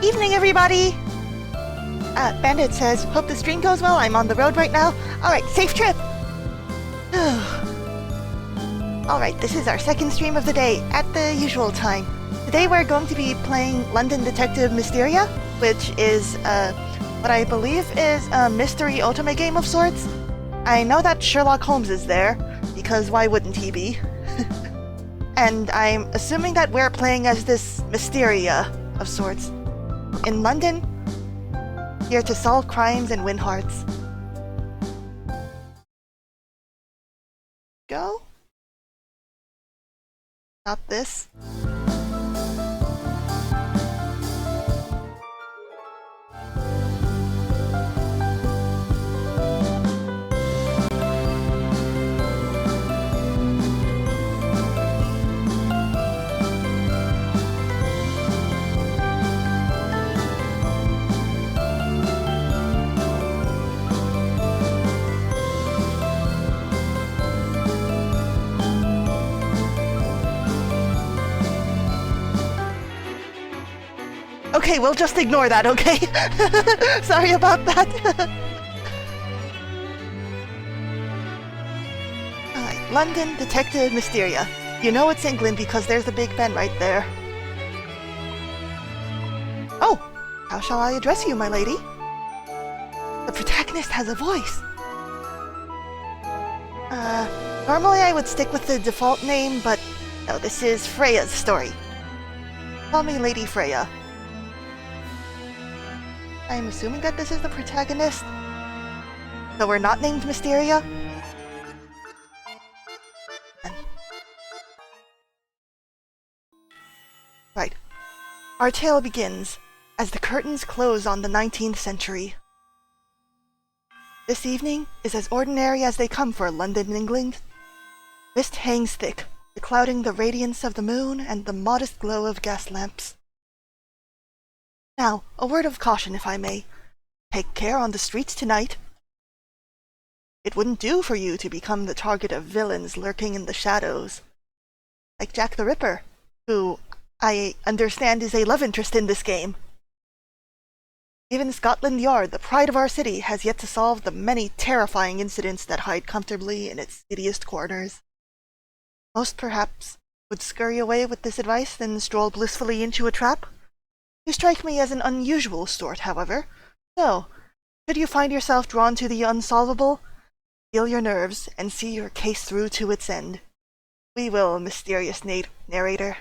Evening, everybody! Bandit says, hope the stream goes well. I'm on the road right now. Alright, safe trip! Alright, this is our second stream of the day, at the usual time. Today we're going to be playing London Detective Mysteria, which is, what I believe is a mystery otome game of sorts. I know that Sherlock Holmes is there, because why wouldn't he be? And I'm assuming that we're playing as this Mysteria of sorts. In London, here to solve crimes and win hearts. Go? Not this. Okay, we'll just ignore that, okay? Sorry about that. Alright, London Detective Mysteria. You know it's England because there's the Big Ben right there. Oh! How shall I address you, my lady? The protagonist has a voice. Normally I would stick with the default name, but no, this is Freya's story. Call me Lady Freya. I'm assuming that this is the protagonist. So we're not named Mysteria? Right. Our tale begins as the curtains close on the 19th century. This evening is as ordinary as they come for London, England. Mist hangs thick, clouding the radiance of the moon and the modest glow of gas lamps. Now, a word of caution, if I may. Take care on the streets tonight. It wouldn't do for you to become the target of villains lurking in the shadows. Like Jack the Ripper, who, I understand, is a love interest in this game. Even Scotland Yard, the pride of our city, has yet to solve the many terrifying incidents that hide comfortably in its seediest corners. Most, perhaps, would scurry away with this advice, then stroll blissfully into a trap. You strike me as an unusual sort, however. So, should you find yourself drawn to the unsolvable, steel your nerves and see your case through to its end. We will, mysterious narrator.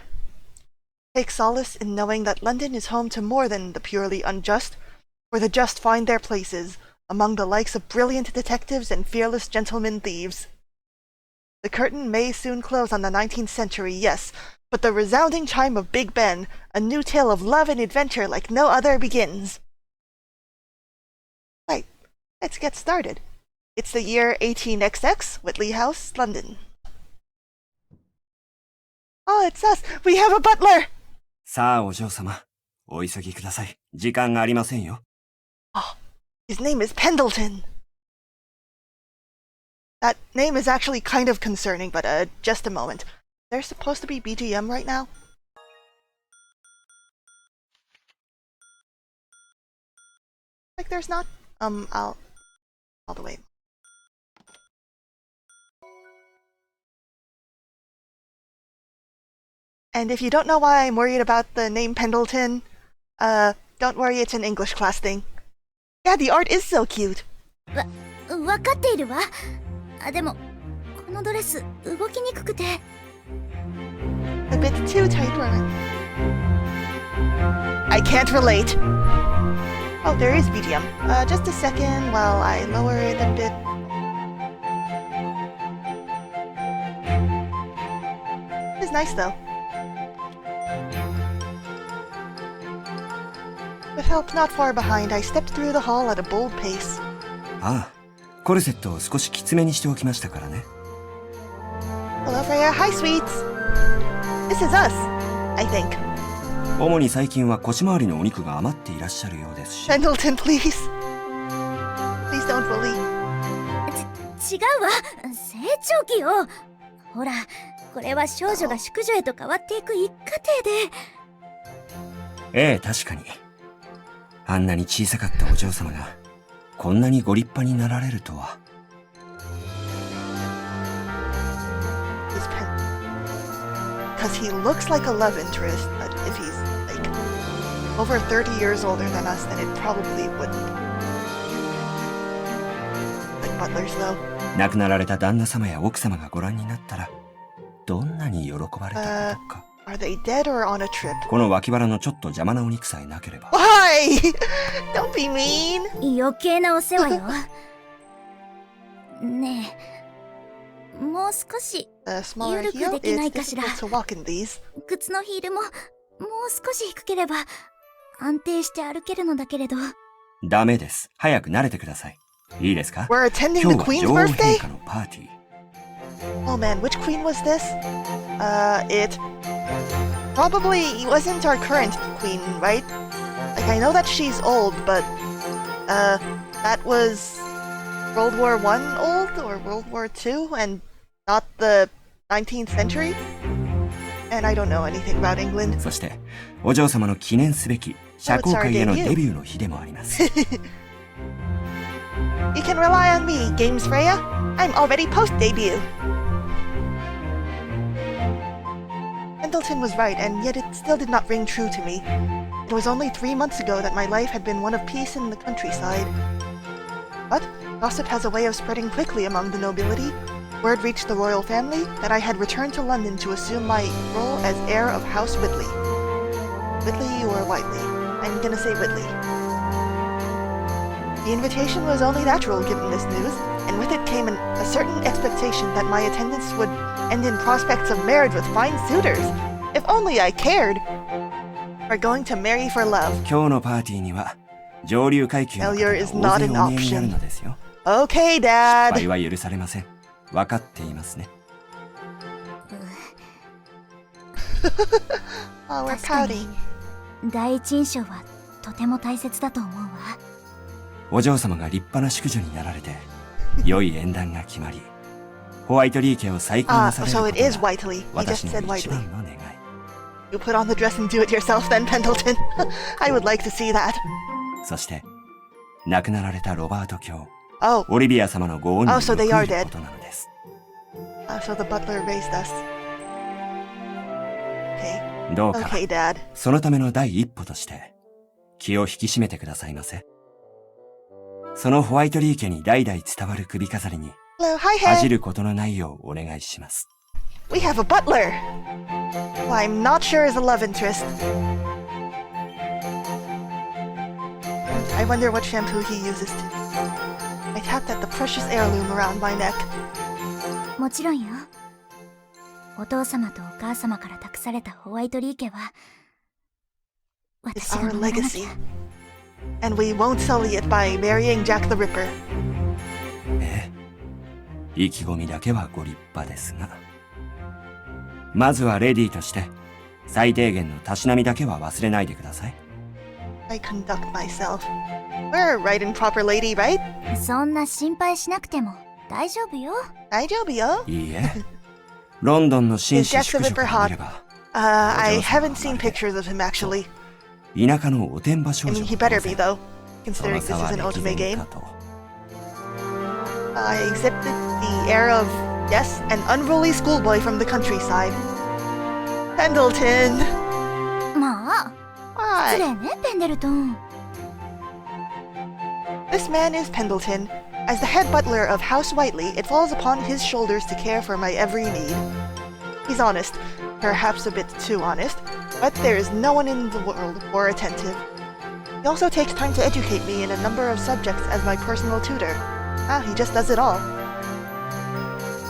Take solace in knowing that London is home to more than the purely unjust, where the just find their places, among the likes of brilliant detectives and fearless gentlemen thieves. The curtain may soon close on the 19th century, yes, but the resounding chime of Big Ben, a new tale of love and adventure like no other, begins. Right, let's get started. It's the year 18XX, Whitley House, London. Oh, it's us! We have a butler! さあ、お嬢様。お急ぎください。時間がありませんよ。Oh, his name is Pendleton. That name is actually kind of concerning, but just a moment. There's supposed to be BGM right now? Like there's not? I'll the way. And if you don't know why I'm worried about the name Pendleton, don't worry, it's an English class thing. Yeah, the art is so cute. わかっているわ。でもこのドレス動きにくくて。A bit too tight, right? I can't relate. Oh, there is BGM. Just a second while I lower it a bit. It's nice though. With help not far behind, I stepped through the hall at a bold pace. ああ、コルセットを少しきつめにしておきましたからね。Hello, Freya. Hi, sweets. This is us, I think. 主に最近は腰回りのお肉が余っていらっしゃるようですし。Pendleton, please. Please don't bully. 違うわ。成長期よ。ほら、これは少女が淑女へと変わっていく一過程で。ええ、確かに。あんなに小さかったお嬢様がこんなにご立派になられるとは。Because he looks like a love interest, but if he's like over 30 years older than us, then it probably wouldn't. Like butlers, though. 亡くなられた旦那様や奥様がご覧になったらどんなに喜ばれたことか。Are they dead or on a trip? この脇腹のちょっと邪魔なお肉さえなければ。Why? Don't be mean. 余計なお世話よ。ねえ、もう少し A smaller 緩く heel, できない it's かしら。 difficult to walk in these. 靴のヒールももう少し低ければ安定して歩けるのだけれど。ダメです。早く慣れてください。いいですか？ We're attending 今 the 日は Queen's 女王 birthday? 陛下のパーティー。Oh man, which queen was this? It probably wasn't our current queen, right? Like, I know that she's old, but, that was World War I old, or World War II, and not the 19th century? And I don't know anything about England. そしてお嬢様の記念すべき社交界へのデビューの日でもあります。You can rely on me, Games Freya. I'm already post-debut. Pendleton was right, and yet it still did not ring true to me. It was only 3 months ago that my life had been one of peace in the countryside. But gossip has a way of spreading quickly among the nobility. Word reached the royal family that I had returned to London to assume my role as heir of House Whitley. Whitley or Whiteley? I'm gonna say Whitley. The invitation was only natural given this news, and with it came a certain expectation that my attendance would end in prospects of marriage with fine suitors. If only I cared. We're going to marry for love. 今日のパーティーには上流階級の方が Failure 大 is 勢 not お an 見えになるのですよ。 Okay, 失 Dad. 敗は許されません。分かっていますね。Oh, we're 確かに pouting. 第一印象はとても大切だと思うわ。お嬢様が立派な淑女になられて良い縁談が決まりホワイトリー家を再興なされる So こ it と is が Whiteley. He 私 just の said 一 Whiteley. 番の願い。 You put on the dress and do it yourself then, Pendleton. I would like to see that. そして亡くなられたロバート卿 Oh, オリビア様のご恩に Oh, 報 so they い are る dead. ことなのです。 so the butler raised us. Okay. どうか Okay, Dad. そのための第一歩として気を引き締めてくださいませ。そのホワイトリー家に代々伝わる首飾りに Hello, hi, 恥じ Head. ることのないようお願いします。 We have a butler. Who I'm not sure is a love interest. I wonder what shampoo he uses to. I tapped at the precious heirloom around my neck. もちろんよ。お父様とお母様から託されたホワイトリー家は It's 私が our 守らなき legacy. ゃ。 And we won't sully it by marrying Jack the Ripper. ええ、意気込みだけはご立派ですが、まずはレディーとして最低限のたしなみだけは忘れないでください。 I conduct myself. We're a right and proper lady, right? そんな心配しなくても大丈夫よ。Daijoubu? いいえ、ロンドンの紳 Is 士 Jack 淑 the 女か Ripper ら見 hot? れば、 I Ojo-sama haven't seenは pictures of him actually. 田舎のおてんば少 I 女 mean, は he 当 better 然 be though, そ considering の this 差 is は an 歴 ultimate 然 game. かと。 I exhibit the air of, yes, an unruly schoolboy from the countryside. Pendleton! まあ、失 Why? 礼ね、ペンデルトン。This man is Pendleton. As the head butler of House Whiteley, it falls upon his shoulders to care for my every need. He's honest, perhaps a bit too honest, but there is no one in the world more attentive. He also takes time to educate me in a number of subjects as my personal tutor. He just does it all.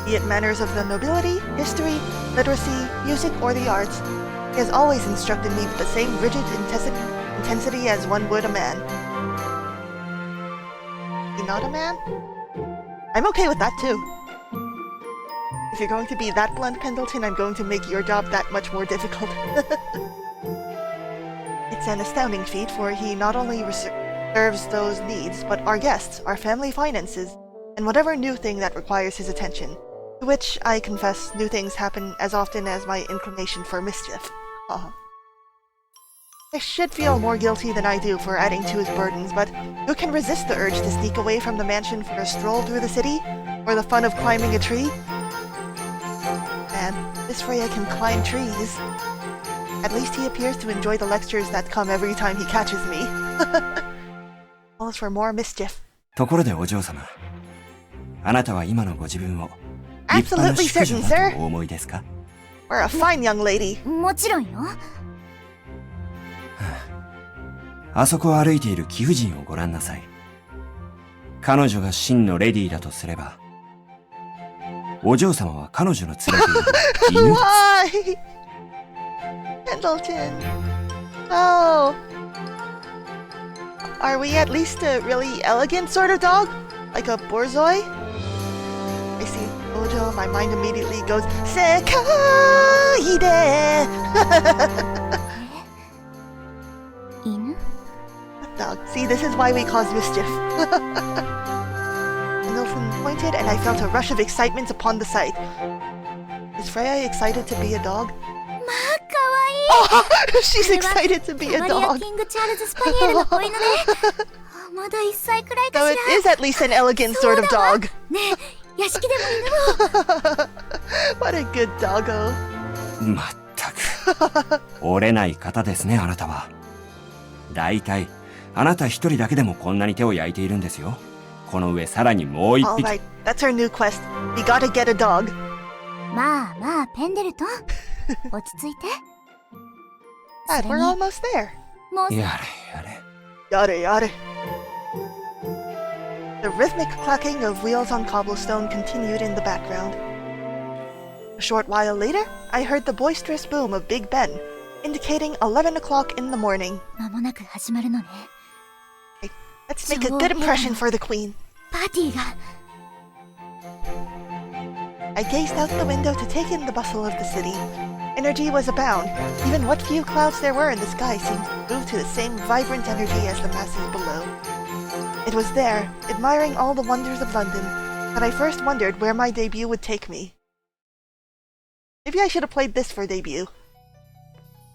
Be it matters of the nobility, history, literacy, music, or the arts, he has always instructed me with the same rigid intensity as one would a man. Is he not a man? I'm okay with that too. If you're going to be that blunt, Pendleton, I'm going to make your job that much more difficult. It's an astounding feat, for he not only serves those needs, but our guests, our family finances, and whatever new thing that requires his attention. To which, I confess, new things happen as often as my inclination for mischief. I should feel more guilty than I do for adding to his burdens, but who can resist the urge to sneak away from the mansion for a stroll through the city? Or the fun of climbing a tree? Man, this Freya can climb trees. At least he appears to enjoy the lectures that come every time he catches me. Calls for more mischief. ところでお嬢様、あなたは今のご自分を立派な Absolutely 淑女 certain, だ sir. とお思いですか？ We're a fine young lady. もちろんよ。あそこを歩いている貴婦人をご覧なさい。彼女が真のレディーだとすれば、お嬢様は彼女の連れている犬です。Why? Pendleton. Oh. Are we at least a really elegant sort of dog? Like a borzoi? I see Ojo, my mind immediately goes, Sekai de! 犬？ Dog. See, this is why we cause mischief. Pendleton pointed, and I felt a rush of excitement upon the sight. Is Freya excited to be a dog? まあ、かわいい。 Oh, she's excited to be a マリア dog. キングチャールズ・スパニエルの子犬ね。まだ1歳くらいか So し it ら。 is at least an elegant sort of dog. ねえ、屋敷でも犬も。What a good doggo. まったく折れない方ですね、あなたは。だいたいあなた一人だけでもこんなに手を焼いているんですよ。この上さらにもう一匹。 Alright, that's our new quest. We gotta get a dog. まあまあ、ペンデルトン。落ち着いて。 Dad, we're almost there. もうやれやれ。 Yada yada. The rhythmic clacking of wheels on cobblestone continued in the background. A short while later, I heard the boisterous boom of Big Ben, indicating 11 o'clock in the morning. 間もなく始まるのね。 Let's make a good impression for the queen. パーティーが。 I gazed out the window to take in the bustle of the city. Energy was abound. Even what few clouds there were in the sky seemed to move to the same vibrant energy as the masses below. It was there, admiring all the wonders of London, that I first wondered where my debut would take me. Maybe I should have played this for debut.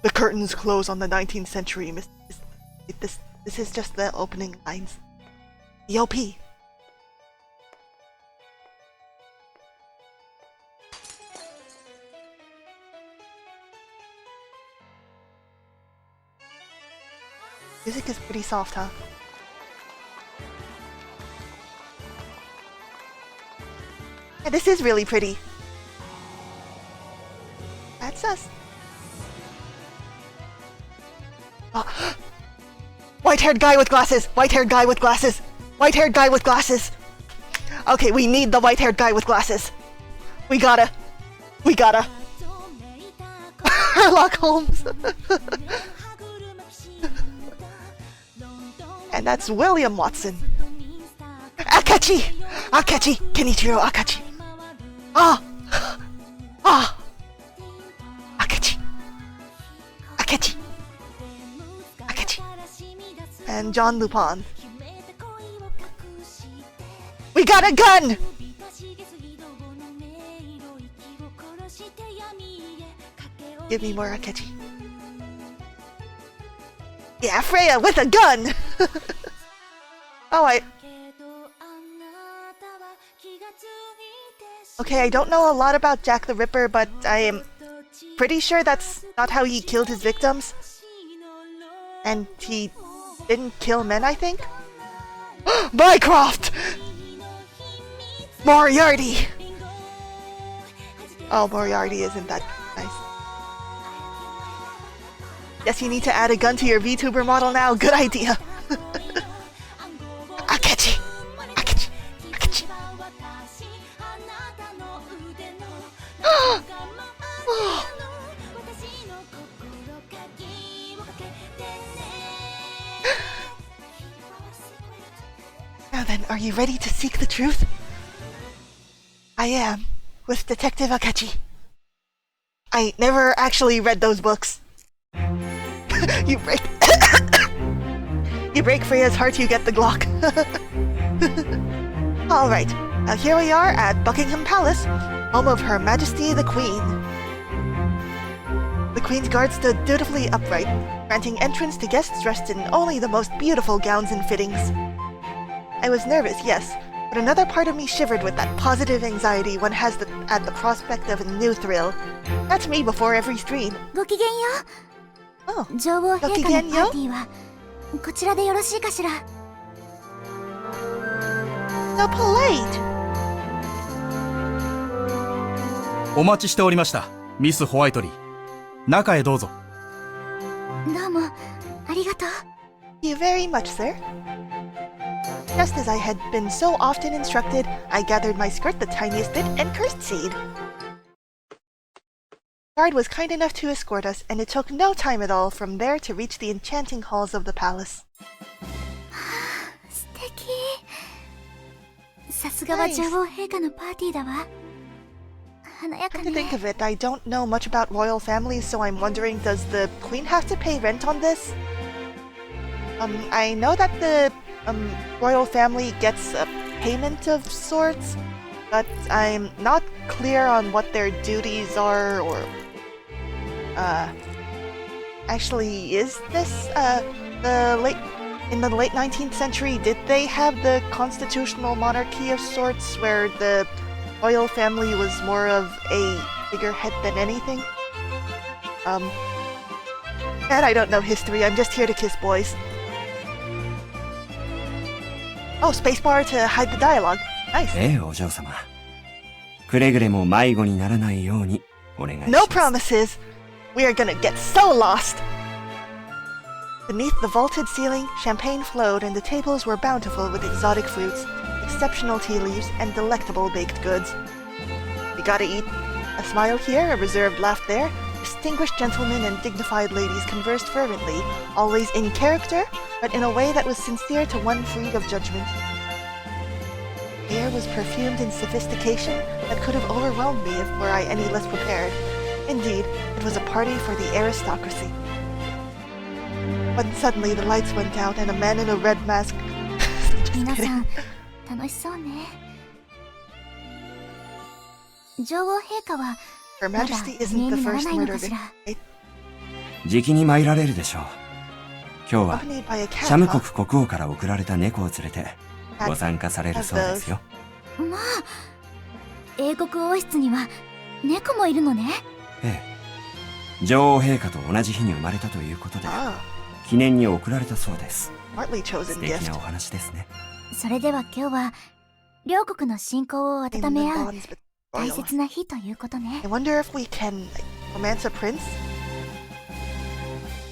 The curtains close on the 19th century, Miss. This is just the opening lines. The OP. Music is pretty soft, huh? Yeah, this is really pretty. That's us. Oh. White-haired guy with glasses! White-haired guy with glasses! White-haired guy with glasses! Okay, we need the white-haired guy with glasses. We gotta. Sherlock Holmes. And that's William Watson. Akechi! Akechi! Kenichiro Akechi. Ah! Ah! Akechi. Akechi. Akechi. And John Lupin. We got a gun! Give me more Akechi. Yeah, Freya with a gun! Oh, Okay, I don't know a lot about Jack the Ripper, but I am pretty sure that's not how he killed his victims. And he didn't kill men, I think? Mycroft! Moriarty! Oh, Moriarty isn't that nice. Yes, you need to add a gun to your VTuber model now. Good idea. Akechi! Akechi! Akechi! Now then, are you ready to seek the truth? I am, with Detective Akechi. I never actually read those books. You break... You break Freya's heart, you get the Glock. Alright, now here we are at Buckingham Palace, home of Her Majesty the Queen. The Queen's guard stood dutifully upright, granting entrance to guests dressed in only the most beautiful gowns and fittings. I was nervous, yes, but another part of me shivered with that positive anxiety one has at the prospect of a new thrill. That's me before every stream. ごきげんよ Oh, う。女王陛下のパーテごきげんよう。ィーはこちらでよろしいかしら。 so polite! お待ちしておりました、ミス・ホワイトリー。中へどうぞ。どうもありがとう。 Thank you very much, sir. Just as I had been so often instructed, I gathered my skirt the tiniest bit and curtsied. The guard was kind enough to escort us, and it took no time at all from there to reach the enchanting halls of the palace. 素敵。さすがは女王陛下のパーティーだわ。華やか Come to ね。 think of it, I don't know much about royal families, so I'm wondering, does the queen have to pay rent on this? I know that the royal family gets a payment of sorts, but I'm not clear on what their duties are, or actually, is this in the late 19th century, did they have the constitutional monarchy of sorts where the royal family was more of a figurehead than anything? And I don't know history, I'm just here to kiss boys. Oh, spacebar to hide the dialogue. Nice. ええ、お嬢様。くれぐれも迷子にならないようにお願いします。 No promises! We are gonna get so lost! Beneath the vaulted ceiling, champagne flowed and the tables were bountiful with exotic fruits, exceptional tea leaves, and delectable baked goods. We gotta eat. A smile here, a reserved laugh there. Distinguished gentlemen and dignified ladies conversed fervently, always in character, but in a way that was sincere to one free of judgment. The air was perfumed in sophistication that could have overwhelmed me if were I any less prepared. Indeed, it was a party for the aristocracy. When suddenly the lights went out and a man in a red mask... Just 皆さ kidding. ん楽しそうね。女王陛下は Her まだ Majesty お見え isn't the になら first ないの murder かし victim. ら。じきに参られるでしょう。今日は Accompanied by a シャム cat, 国国王から送られた猫を連れてご参加されるそうですよ。まあ英国王室には猫もいるのね。ええ。女王陛下と同じ日に生まれたということで Ah, 記念に送られたそうです。 smartly 素 chosen 敵 gift. なお話ですね。それでは今日は両国の親交を In 温 the め合う bonds but 大 royal. 切な日ということね I。wonder if we can romance a prince?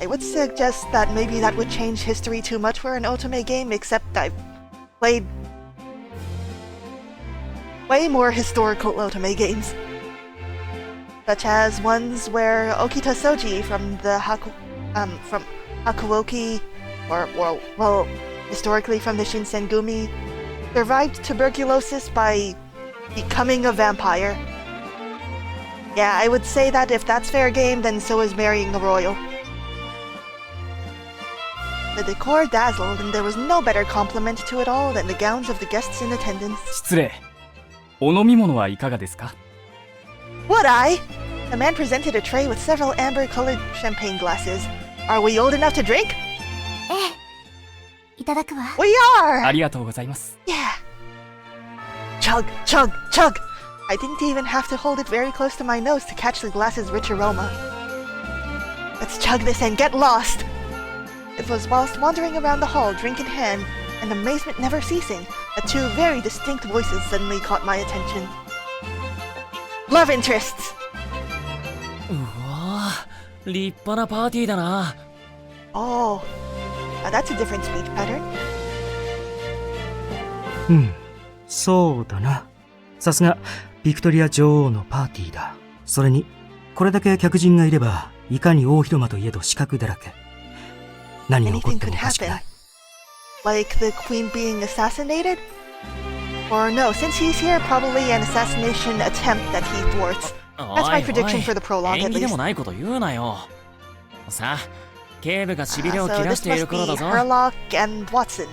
I would suggest that maybe that would change history too much for an otome game, except I've played way more historical otome games. Such as ones where Okita Soji from Hakuoki, or well, historically from the Shinsengumi, survived tuberculosis by becoming a vampire. Yeah, I would say that if that's fair game, then so is marrying a royal. The decor dazzled, and there was no better compliment to it all than the gowns of the guests in attendance. 失礼。お飲み物はいかがですか？ Would I? The man presented a tray with several amber-colored champagne glasses. Are we old enough to drink? ええ、いただくわ。 We あ are! りがとうございます。 Yeah! Chug, chug, chug! I didn't even have to hold it very close to my nose to catch the glass's rich aroma. Let's chug this and get lost! It was whilst wandering around the hall, drink in hand, and amazement never ceasing, that two very distinct voices suddenly caught my attention. Love interests! うわぁ、立派なパーティーだな。 Oh, that's a different speech pattern. うん、そうだな。さすが、ビクトリア女王のパーティーだ。それに、これだけ客人がいれば、いかに大広間といえど死角だらけ。何が起こっ Anything て could もおかしく happen. ない。 Like the queen being assassinated? Or no, since he's here, probably an assassination attempt that he thwarts. That's my prediction for the prologue, 縁 at 起で least. もないこと言うなよ。さあ、警部がしびれを So 切ら this している must 頃 be だぞ。 Herlock and Watson.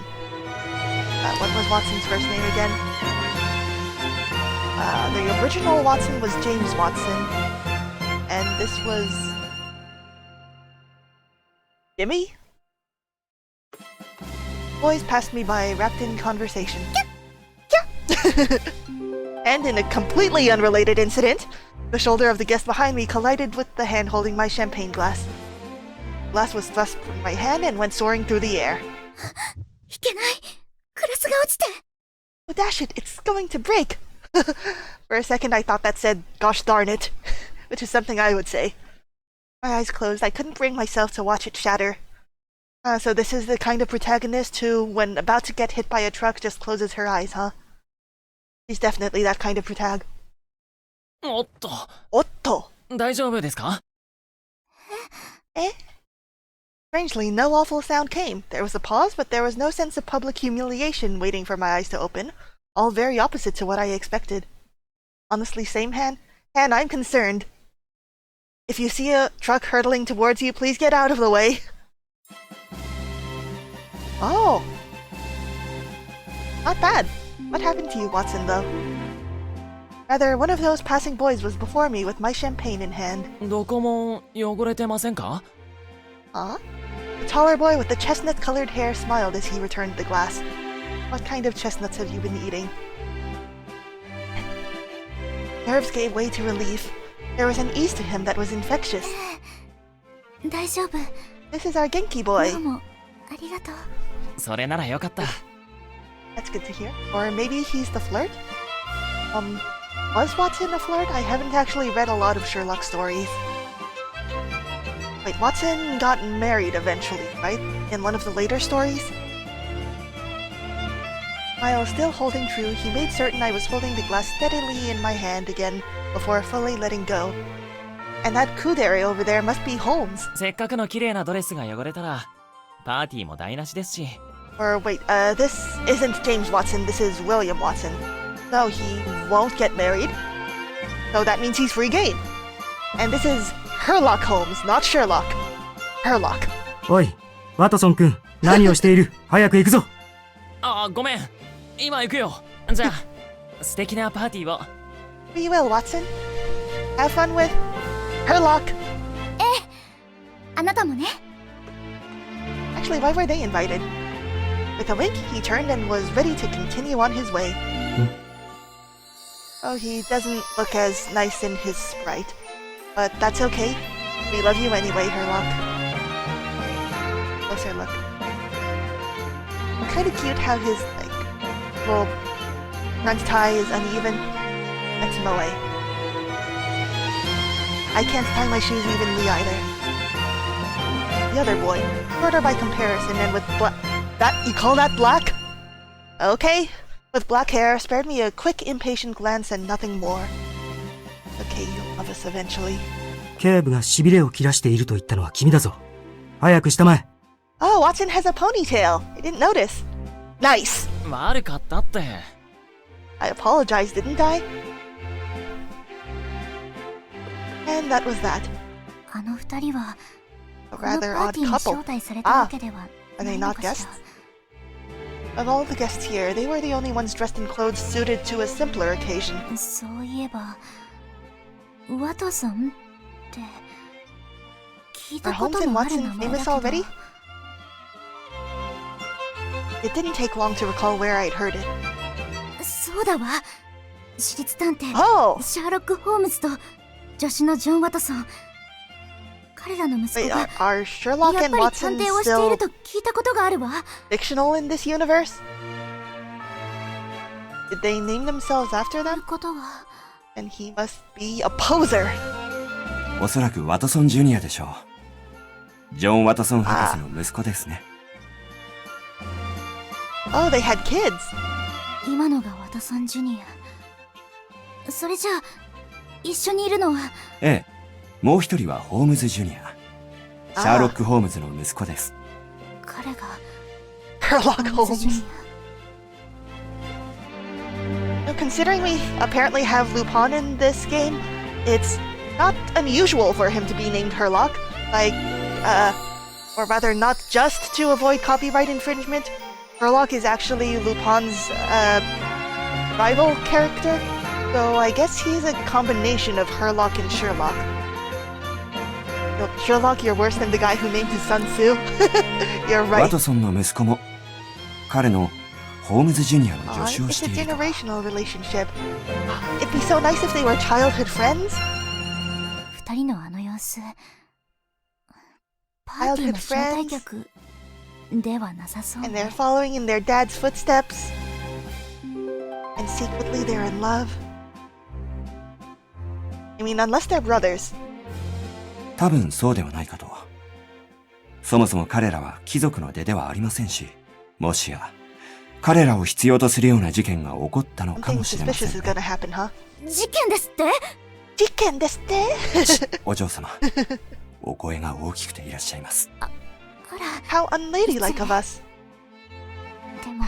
What was Watson's first name again? The original Watson was James Watson, and this was Jimmy? Boys passed me by, wrapped in conversation. And in a completely unrelated incident, the shoulder of the guest behind me collided with the hand holding my champagne glass. The glass was thrust from my hand and went soaring through the air. いけない。グラスが落ちて。Oh, dash it, it's going to break! For a second I thought that said, gosh darn it, which is something I would say. My eyes closed, I couldn't bring myself to watch it shatter. So this is the kind of protagonist who, when about to get hit by a truck, just closes her eyes, huh? She's definitely that kind of protag. おっと、 Otto! 大丈夫ですか？ Eh? Strangely, no awful sound came. There was a pause, but there was no sense of public humiliation waiting for my eyes to open. All very opposite to what I expected. Honestly, same Han, I'm concerned. If you see a truck hurtling towards you, please get out of the way. Oh. Not bad. What happened to you, Watson, though? Rather, one of those passing boys was before me with my champagne in hand. どこも汚れてませんか？ Huh? The taller boy with the chestnut-colored hair smiled as he returned the glass. What kind of chestnuts have you been eating? Nerves gave way to relief. There was an ease to him that was infectious. 大丈夫。 This is our Genki boy. どうも、ありがとう。それならよかった。 That's good to hear. Or maybe he's the flirt? Was Watson a flirt? I haven't actually read a lot of Sherlock stories. Wait, Watson got married eventually, right? In one of the later stories? While still holding true, he made certain I was holding the glass steadily in my hand again before fully letting go. And that kudere over there must be Holmes. せっかくの綺麗なドレスが汚れたら、パーティーも台無しですし。 Or wait, this isn't James Watson, this is William Watson. So he won't get married. So that means he's free game. And this is Herlock Holmes, not Sherlock. Herlock. おい、ワトソン君、何をしている？早く行くぞ。あ、ごめん。今行くよ。じゃあ、素敵なパーティーを。We will, Watson. Have fun with Herlock. あなたもね。 Actually, why were they invited? With a wink, he turned and was ready to continue on his way. Oh, he doesn't look as nice in his sprite. But that's okay. We love you anyway, Herlock. Closer look. Kinda cute how his, little front tie is uneven. That's Moe. I can't tie my shoes evenly either. The other boy, shorter by comparison and with you call that black? Okay. With black hair, spared me a quick, impatient glance and nothing more. Okay, you'll love us eventually. 警部が痺れを切らしていると言ったのは君だぞ。早くしたまえ。Oh, Watson has a ponytail. I didn't notice. Nice. 悪かったって。I apologized, didn't I? And that was that. あの二人は、 A この rather パー odd ティーに couple. 招待されたわけでは Are な they いの not かし guests? ら。 Of all the guests here, they were the only ones dressed in clothes suited to a simpler occasion. そういえば、ワトソンって聞い Are たこ Holmes と and のある Watson 名前 famous だけ already? ど。 It didn't take long to recall where I'd heard it. そうだわ。私立探偵、 Oh! シャーロック・ホームズと助手のジョン・ワトソン。彼らの息 Wait, 子が are Sherlock やっ and ぱり探 Watson 偵をしている still と聞いたことがあるわ。 fictional in this universe? Did they name themselves after という them? ことは、 And he must be a poser. おそらくワトソンジュニアでしょう。ジョン・ワトソン博士の息子ですね。Oh, they had kids. 今のがワトソン・ジュニア。それじゃあ、一緒にいるのは、ええ、もう一人はホームズ・ジュニア。シャーロック・ホームズの息子です。彼が Sherlock ホームズ・ジュ Holmes. ニ Now, considering we apparently have Lupin in this game, it's not unusual for him to be named Herlock. Or rather, not just to avoid copyright infringement. Herlock is actually Lupin's, rival character. So I guess he's a combination of Herlock and Sherlock. Sherlock, you're worse than the guy who named his son Sue. You're ワ right. トソンの息子も彼のホームズジュニアの Aw, 助手を it's し a ているとは。 generational relationship. It'd be so nice if they were childhood friends. 二人のあの様子、パーティーの招待客ではなさそう And ね they're following in their dad's footsteps. And secretly they're in love. I mean, unless they're brothers. 多分そうではないかと。そもそも彼らは貴族の出ではありませんし、もしや彼らを必要とするような事件が起こったのか Something もしれませ suspicious ん is ね。 gonna happen, huh? 事件ですって。事件ですってお嬢様、お声が大きくていらっしゃいます。あら、 How unladylike of us. でも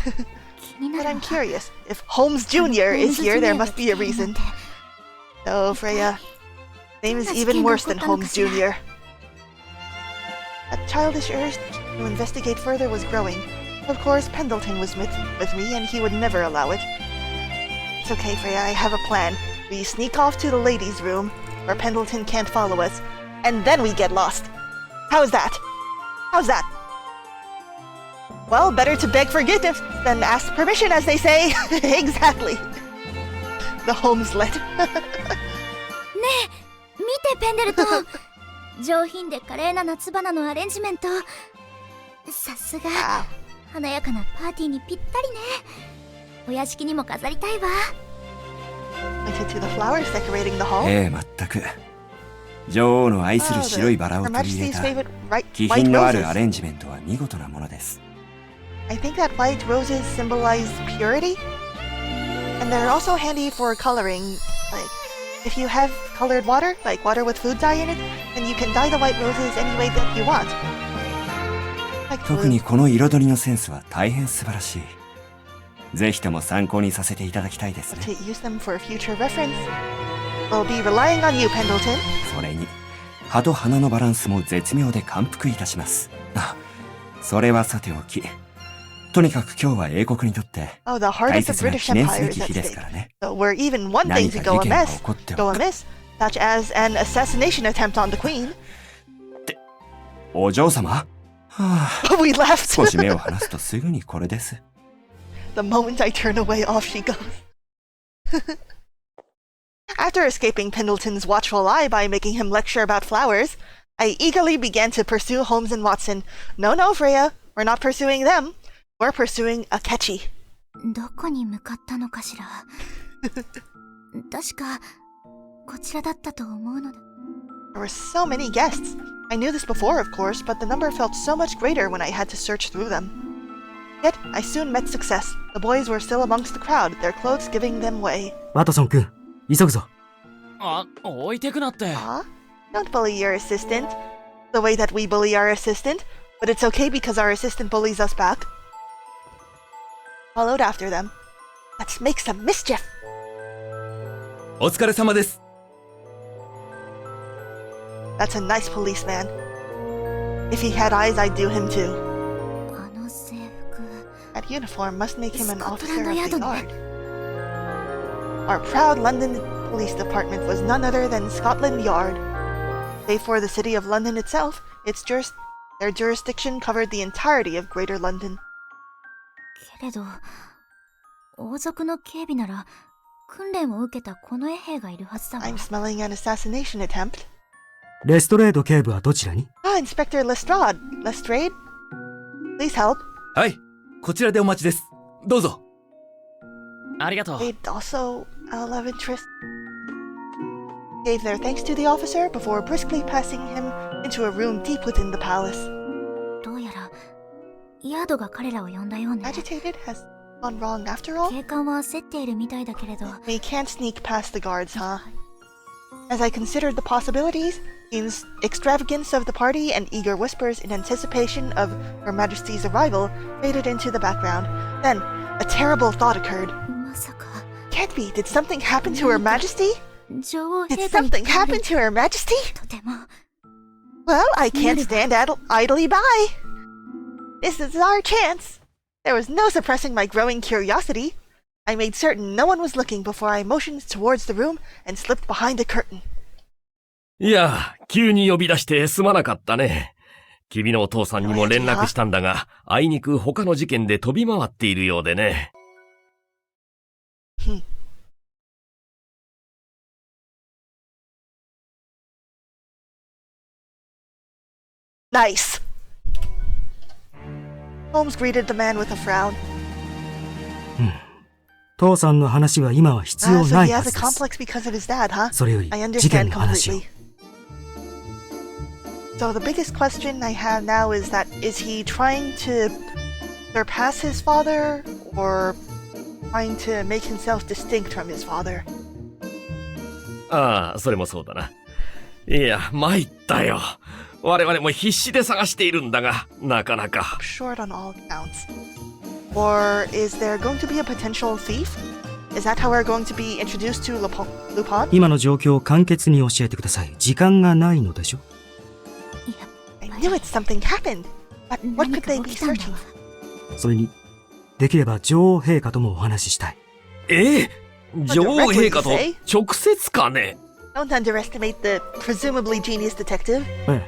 気にな But る I'm わ。 curious. If Holmes Jr. is here, there must be a reason. No, Freya. Name is even worse than Holmes Jr. A childish urge to investigate further was growing. Of course, Pendleton was with me, and he would never allow it. It's okay, Freya, I have a plan. We sneak off to the ladies' room, where Pendleton can't follow us, and then we get lost. How's that? How's that? Well, better to beg forgiveness than ask permission, as they say. Exactly. The Holmes-let. 見てペンデルトン。上品で華麗な夏花のアレンジメント。さすが Wow. 華やかなパーティーにぴったりね。お屋敷にも飾りたいわ。Pointed to the flowers decorating the hall. ええ、まったく。女王の愛する Oh, 白い the, バラを Her 取り入 Majesty's れた favorite white 気品のあるア roses. レンジメントは見事なものです。I think that white roses symbolize purity. And they're also handy for coloring. Like, if you have colored water, like water with food dye in it, then you can dye the white roses any way that you want. Like 特 blue. にこの彩りのセンスは大変素晴らしい。ぜひとも参考にさせていただきたいです To ね。 use them for future reference. We'll be relying on you, Pendleton. それに、葉と花のバランスも絶妙で感服いたします。あ、それはさておき。とにかく今日は英国にとって Oh, the heart 大 of the 切な British 記念す Empire べき is at 日です stake. からね。 So we're even one thing 何 to か go 事件が amiss, 起こって go おく。 amiss, such as an assassination attempt on the Queen. お嬢様はあ、 We laughed. 少し目を離すとすぐにこれです。 The moment I turn away, off she goes. After escaping Pendleton's watchful eye by making him lecture about flowers, I eagerly began to pursue Holmes and Watson. No, no, Freya. We're not pursuing them. We're pursuing AKECHI. どこに向かったのかしら。確かこちらだったと思うのだ。 There were so many guests. I knew this before, of course, but the number felt so much greater when I had to search through them. Yet, I soon met success. The boys were still amongst the crowd, their clothes giving them way. ワトソン君、急ぐぞ。あ、置いてくなって。 Aw, don't bully your assistant. The way that we bully our assistant, but it's okay because our assistant bullies us back. Followed after them. Let's make some mischief. お疲れ様です。 That's a nice policeman. If he had eyes, I'd do him too. あの制服。 That uniform must make him an officer of Scotland the Yard. Yard. Our proud London Police Department was none other than Scotland Yard. Save for the city of London itself, their jurisdiction covered the entirety of Greater London. けれど、王族の警備なら訓練を受けた近衛兵がいるはずだわ。 I'm smelling an assassination attempt. レストレード警部はどちらに？ Ah, Inspector Lestrade. Lestrade? Please help. はい、こちらでお待ちです。どうぞ。ありがとう。 They'd also our love interest. Gave their thanks to the officer before briskly passing him into a room deep within the palace. どうやらヤードが彼らを呼んだようね。 Agitated has gone wrong after all? 警官は焦っているみたいだけれど。 We can't sneak past the guards, huh? As I considered the possibilities, the extravagance of the party and eager whispers in anticipation of Her Majesty's arrival faded into the background. Then, a terrible thought occurred. まさか Can't be. Did something happen to Her Majesty? 女王 Did 陛下に something happen to Her Majesty? とても。 Well, I can't stand idly by. This is our chance. There was no suppressing my growing curiosity. I made certain no one was looking before I motioned towards the room and slipped behind a curtain. いや、急に呼び出してすまなかったね。君のお父さんにも連絡したんだが、あいにく他の事件で飛び回っているようでね。Nice. Holmes greeted the man with a frown. 父さんの話は今は必要 So ない he は has ず a です。 complex because of his dad, huh? それより I 事件 understand の話を。 completely. So the biggest question I have now is that is he trying to surpass his father or trying to make himself distinct from his father? ああ、それもそうだな。いや、参ったよ。我々も必死で探しているんだが、なかなか。Short on all accounts. Or is there going to be a potential thief? Is that how we're going to be introduced to Lupin? 今の状況を簡潔に教えてください。時間がないのでしょ。 I knew it, something happened. But what could they be searching? それに、できれば女王陛下ともお話ししたい。女王陛下と直接かね？ Don't underestimate the presumably genius detective. え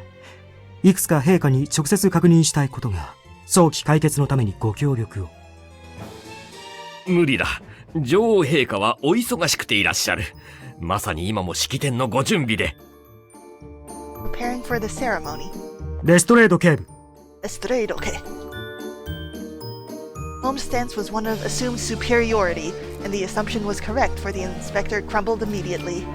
え。いくつか陛下に直接確認したいことが、早期解決のためにご協力を。無理だ。女王陛下はお忙しくていらっしゃる。まさに今も式典のご準備で。Preparing for the ceremony. レストレード警部。Estrade, okay. Holmes' stance was one of assumed superiority, and the assumption was correct, for the inspector crumbled immediately.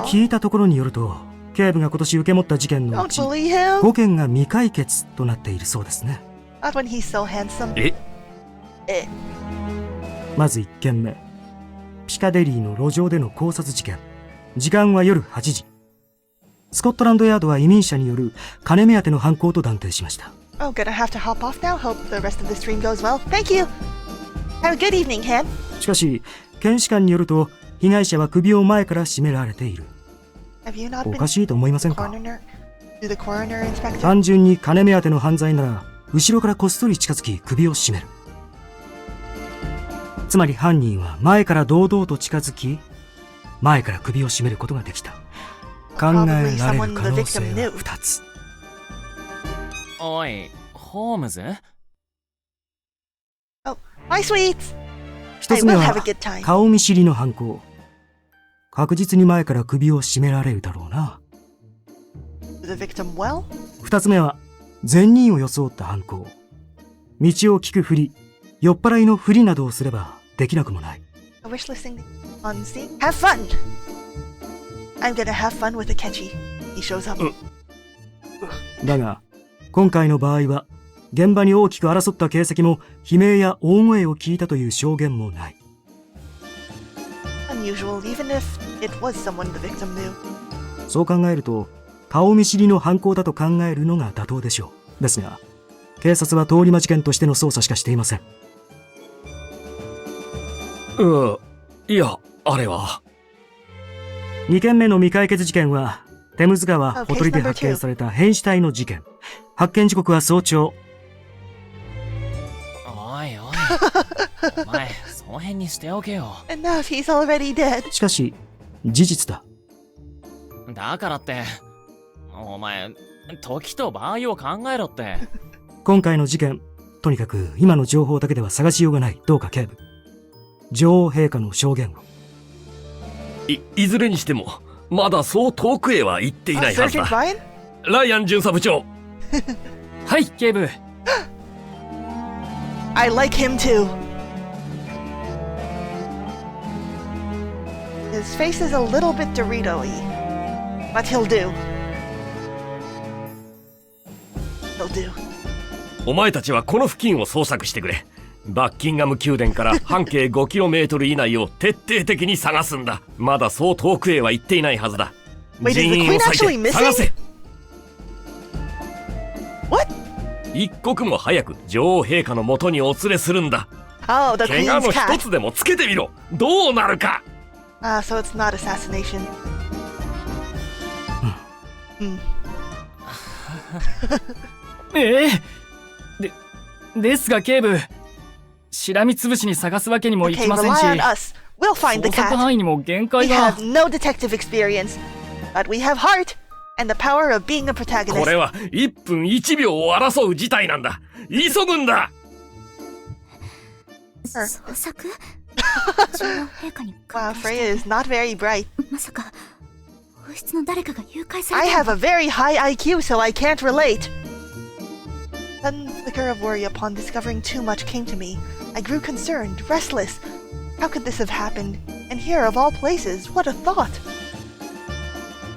聞いたところによると、警部が今年受け持った事件のう Don't ち、 bully him! 5件が未解決となっているそうですね。Not when he's so handsome. え？まず1件目。ピカデリーの路上での絞殺事件。時間は夜8時。スコットランドヤードは移民者による金目当ての犯行と断定しました。Oh, gonna have to hop off now. Hope the rest of the stream goes well. Thank you! Have a good evening, Han. しかし、検視官によると、被害者は首を前から絞められている。Have you not お been かしいと思いませんか？ to the coroner, inspector? 単純に金目当ての犯罪なら、後ろからこっそり近づき首を絞める。つまり犯人は前から堂々と近づき、前から首を絞めることができた。考えられる可能性は2つ。おい、ホームズ？ Oh, my sweets! 1つ目 I will は have a good time. 顔見知りの犯行。確実に前から首を絞められるだろうな。The victim well? 2つ目は善人を装った犯行。道を聞くふり、酔っ払いのふりなどをすればできなくもない。I wish listening on scene. Have fun! I'm gonna have fun with AKECHI. He shows up. だが、今回の場合は、現場に大きく争った形跡も、悲鳴や大声を聞いたという証言もない。Unusual, even if it was someone the victim knew. そう考えると、顔見知りの犯行だと考えるのが妥当でしょう。ですが、警察は通り魔事件としての捜査しかしていません。いや、あれは。2件目の未解決事件は、テムズ川ほとりで発見された変死体の事件。発見時刻は早朝。おいおい。お前、その辺にしておけよ。Enough, he's already dead. しかし、事実だ。だからって、お前、時と場合を考えろって。今回の事件、とにかく今の情報だけでは探しようがない。どうか警部。女王陛下の証言を。いずれにしても、まだそう遠くへは行っていないはず Sergeant だ。 Ryan? ライアン巡査部長。はい、警部。I like him too. His face is a little bit Dorito-y, but he'll do. He'll do. お前たちはこの付近を捜索してくれ。バッキンガム宮殿から半径 5km 以内を徹底的に探すんだ。まだそう遠くへは行っていないはずだ。 Wait, is 人 the 員 queen を割い actually て探せ。 What? 一刻も早く女王陛下の元にお連れするんだ。 Oh, the 怪我 queen's の一 cat. つでもつけてみろ。どうなるか。Ah, so it's not assassination. Hmm. ですが警部、しらみつぶしに探すわけにもい Okay, きませんし、 rely on us. We'll find the 捜索 cat. 範囲にも限界 We が。 have no detective experience. But we have heart and the power of being a こ protagonist. れは1分1秒を争う事態なんだ。急ぐんだ。創作女王陛下に Wow, 関係 Freya is not very bright. まさか王室の誰かが誘拐さ I れた have a very high IQ, so I can't relate. Sudden flicker of worry upon discovering too much came to me. I grew concerned, restless. How could this have happened? And here, of all places, what a thought!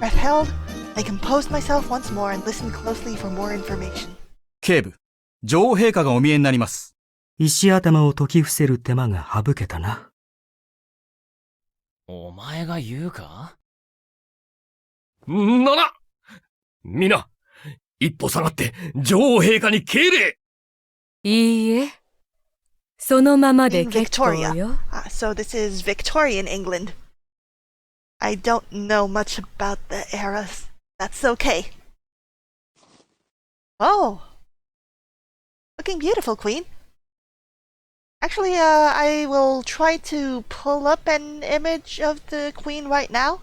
Breath held, I composed myself once more and listened closely for more information. 警部、女王陛下がお見えになります。石頭を解き伏せる手間が省けたな。お前が言うか？ならみんな、一歩下がって女王陛下に敬礼。いいえ、そのままで In 結構 Victoria. よ。 So this is Victorian England. I don't know much about the eras. That's okay. Oh. Looking beautiful, Queen. Actually, I will try to pull up an image of the Queen right now.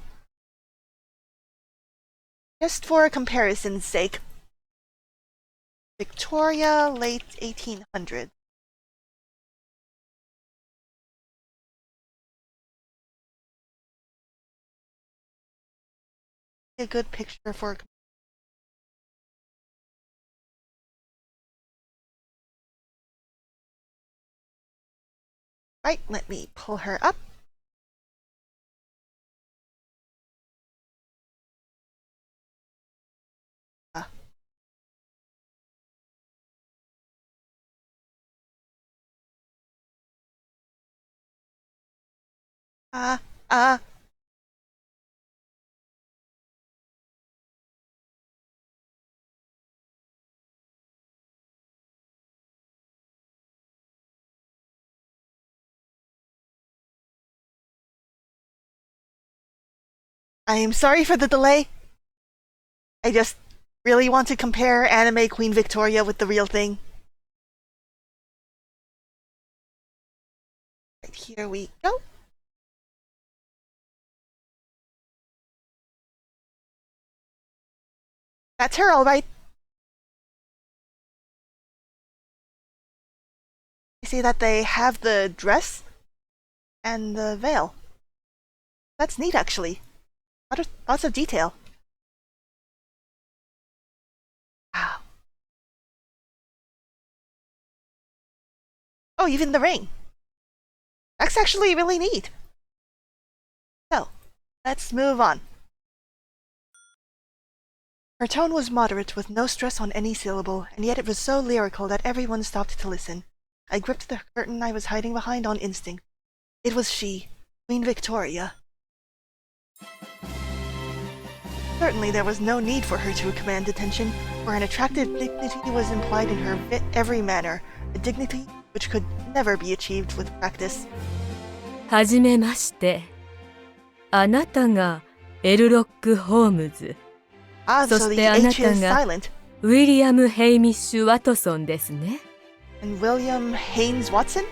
Just for comparison's sake. Victoria, late 1800s. A good picture for right, let me pull her up. Uh, uh, I am sorry for the delay. I just really want to compare anime Queen Victoria with the real thing. Right, here we go. That's her, all right. You see that they have the dress and the veil. That's neat, actually. Lots of detail. Wow. Oh, even the ring. That's actually really neat. So, let's move on. Her tone was moderate, with no stress on any syllable, and yet it was so lyrical that everyone stopped to listen. I gripped the curtain I was hiding behind on instinct. It was she, Queen Victoria. Certainly there was no need for her to command attention, for an attractive dignity was implied in her every manner, a dignity which could never be achieved with practice. はじめまして。あなたがエルロック・ホームズ。Ah, そ so し the てあな H た is が silent. ウィリアム・ヘイミッシュ・ワトソンですね。And William Haynes Watson?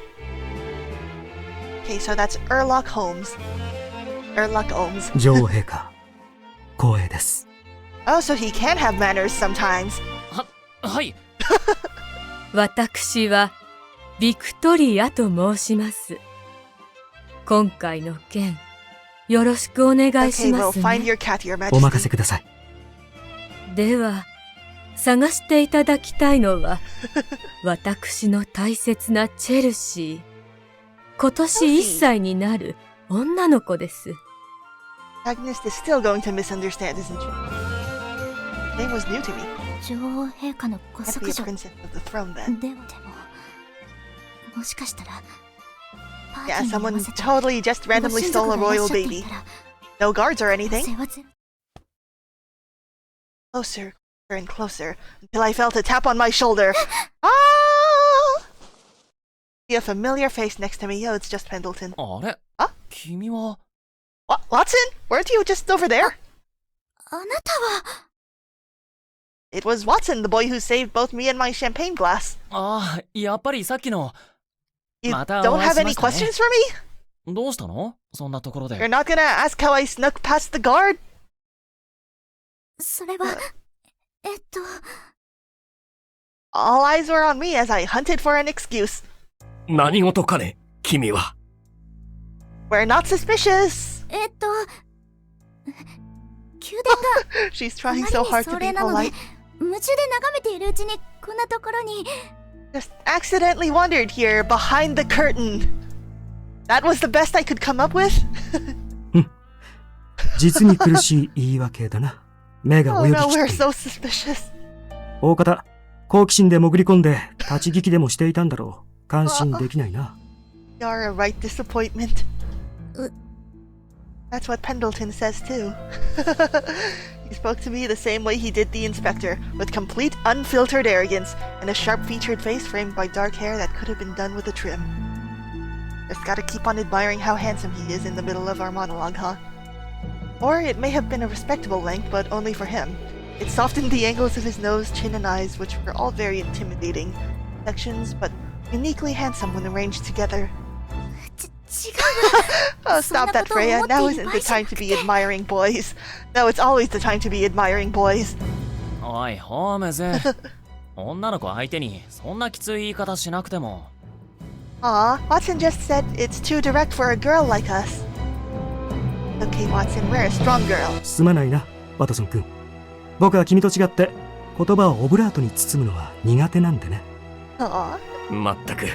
Okay, so that's Sherlock Holmes. Sherlock Holmes. 女王陛下、光栄です。Oh, so he can have manners sometimes. はい。私はビクトリアと申します。今回の件、よろしくお願いし Okay, ま we'll す find ね。 your cat, your お任せ majesty. ください。では、探していただきたいのは、私の大切なチェルシー。今年1歳になる女の子です。Agnes is still going to misunderstand, isn't she? Name was new to me. 女王陛下のご Can't be 息 a 女 princess of the throne then. でももしかしたらパーティ Yeah, ーに合 someone わせて totally just randomly ご親 stole 族 a がいらっ royal しゃってい baby. たら No guards or お anything. 世話ゼロ Closer, closer, and closer, until I felt a tap on my shoulder. Ah! See a familiar face next to me. Oh, it's just Pendleton. あれあ君は。Watson? Weren't you just over there? あなたは It was Watson, the boy who saved both me and my champagne glass. ああ、やっぱりさっきの。 You また don't お会い have し any ましたね。 questions for me? どうしたのそんなところ You're で。not gonna ask how I snuck past the guard? それは、All eyes were on me as I hunted for an excuse. 何事かね、君は。We're not suspicious. 宮殿が She's trying so hard to be なので polite. 夢中で眺めているうちにこんなところに Just accidentally wandered here behind the curtain. That was the best I could come up with. 実に苦しい言い訳だな。目が Oh 泳ぎ no, きっ we're ている。 so suspicious. 大方、好奇心で潜り込んで立ち聞きでもしていたんだろう。感心できないな。You're a right disappointment. That's what Pendleton says too. He spoke to me the same way he did the inspector, with complete unfiltered arrogance and a sharp-featured face framed by dark hair that could have been done with a trim. Just gotta keep on admiring how handsome he is in the middle of our monologue, huh? Or it may have been a respectable length, but only for him. It softened the angles of his nose, chin, and eyes, which were all very intimidating sections, but uniquely handsome when arranged together. 違う Oh, stop that, Freya. Now isn't the time to be admiring boys. No, it's always the time to be admiring boys. おい、ホームズ。女の子相手にそんなきつい言い方しなくても。Aw, Watson just said it's too direct for a girl like us. Okay, Watson, we're a strong girl. すまないな、ワトソン君。僕は君と違って言葉をオブラートに包むのは苦手なんでね。Aw. まったく、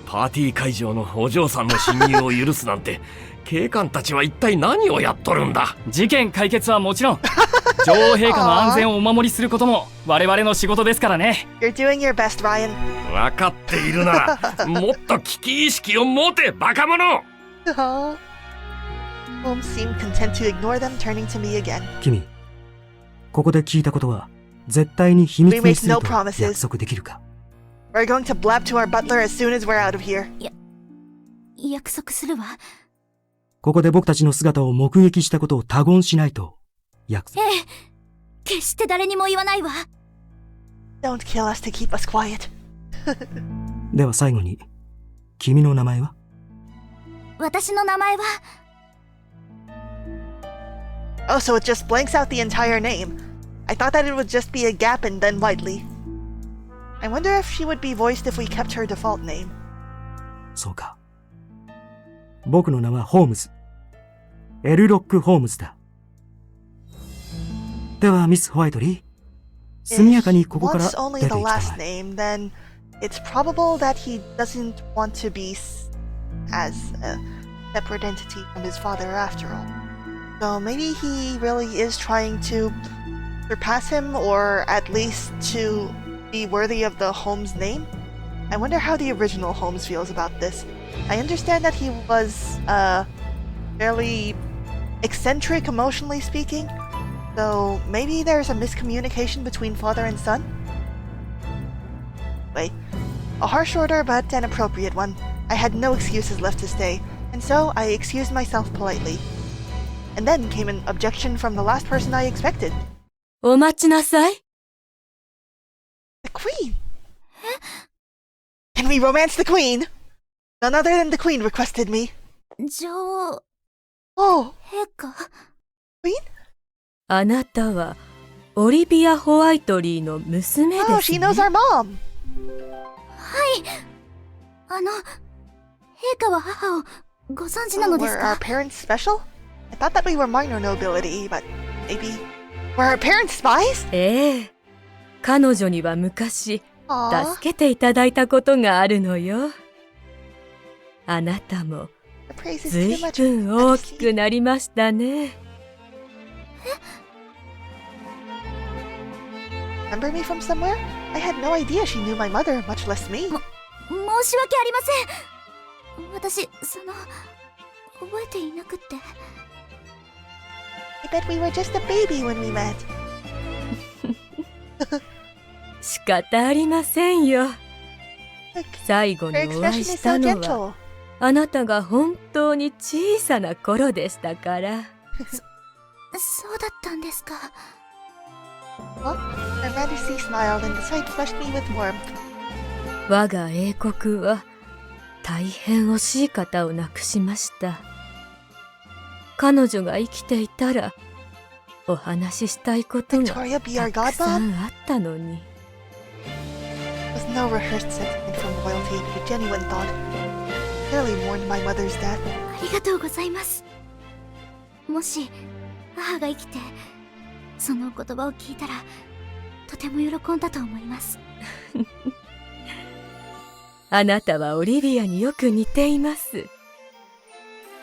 パーティー会場のお嬢さんの侵入を許すなんて、警官たちは一体何をやっとるんだ。事件解決はもちろん、女王陛下の安全をお守りすることも我々の仕事ですからね。You're doing your best, Ryan. 分かっているなら、もっと危機意識を持て、バカ者。Aw. Holmes seemed content to ignore them, turning to me again. 君、ここで聞いたことは絶対に秘密にする We make no と promises. 約束できるか。We're going to blab to our butler as soon as we're out of here. 約束するわ。ここで僕たちの姿を目撃したことを他言しないと約束。決して誰にも言わないわ。Don't kill us to keep us quiet. では最後に、君の名前は？私の名前は Oh, so it just blanks out the entire name. I thought that it would just be a gap and then Whiteley. I wonder if she would be voiced if we kept her default name. そうか。僕の名はホームズ。エルロック・ホームズだ。では、ミス・ホワイトリー。速やかにここから If wants 出 only て the いきた last まえ。 name, then it's probable that he doesn't want to be as a separate entity from his father after all. So maybe he really is trying to surpass him, or at least to be worthy of the Holmes name? I wonder how the original Holmes feels about this. I understand that he was, fairly eccentric emotionally speaking, so maybe there's a miscommunication between father and son? Wait, a harsh order but an appropriate one. I had no excuses left to stay, and so I excused myself politely. And then came an objection from the last person I expected. お待ちなさい。The Queen! Can we romance the Queen? None other than the Queen requested me. 女王 Oh, 陛下。 Queen? あなたはオリビア・ホワイトリーの娘で Oh, す she ね。 knows our mom. 陛下は母をご存知な Oh, のです were か our parents special? I thought that we were minor nobility, but maybe... Were our parents spies? ええ。彼女には昔 Aww, 助けていただいたことがあるのよ。あなたも the praise is ず too い much. ぶん大きくなりましたね。 Remember me from somewhere? I had no idea she knew my mother, much less me. 申し訳ありません。私、覚えていなくって。I bet we were just a baby when we met. 仕方ありませんよ。 Look, 最後に her お会 expression い is した so のは gentle. あなたが本当に小さな頃でしたから。そうだったんですか。Well, Her Majesty smiled and the sight flushed me with warmth. 我が英国は大変惜しい方を亡くしました。彼女が生きていたらお話ししたいことが Victoria be た our く god さ mom? んあったのに。 With no rehearsed sentiment from loyalty, a genuine thought. Clearly mourned my mother's death. ありがとうございます。もし母が生きてそのお言葉を聞いたらとても喜んだと思います。あなたはオリビアによく似ています。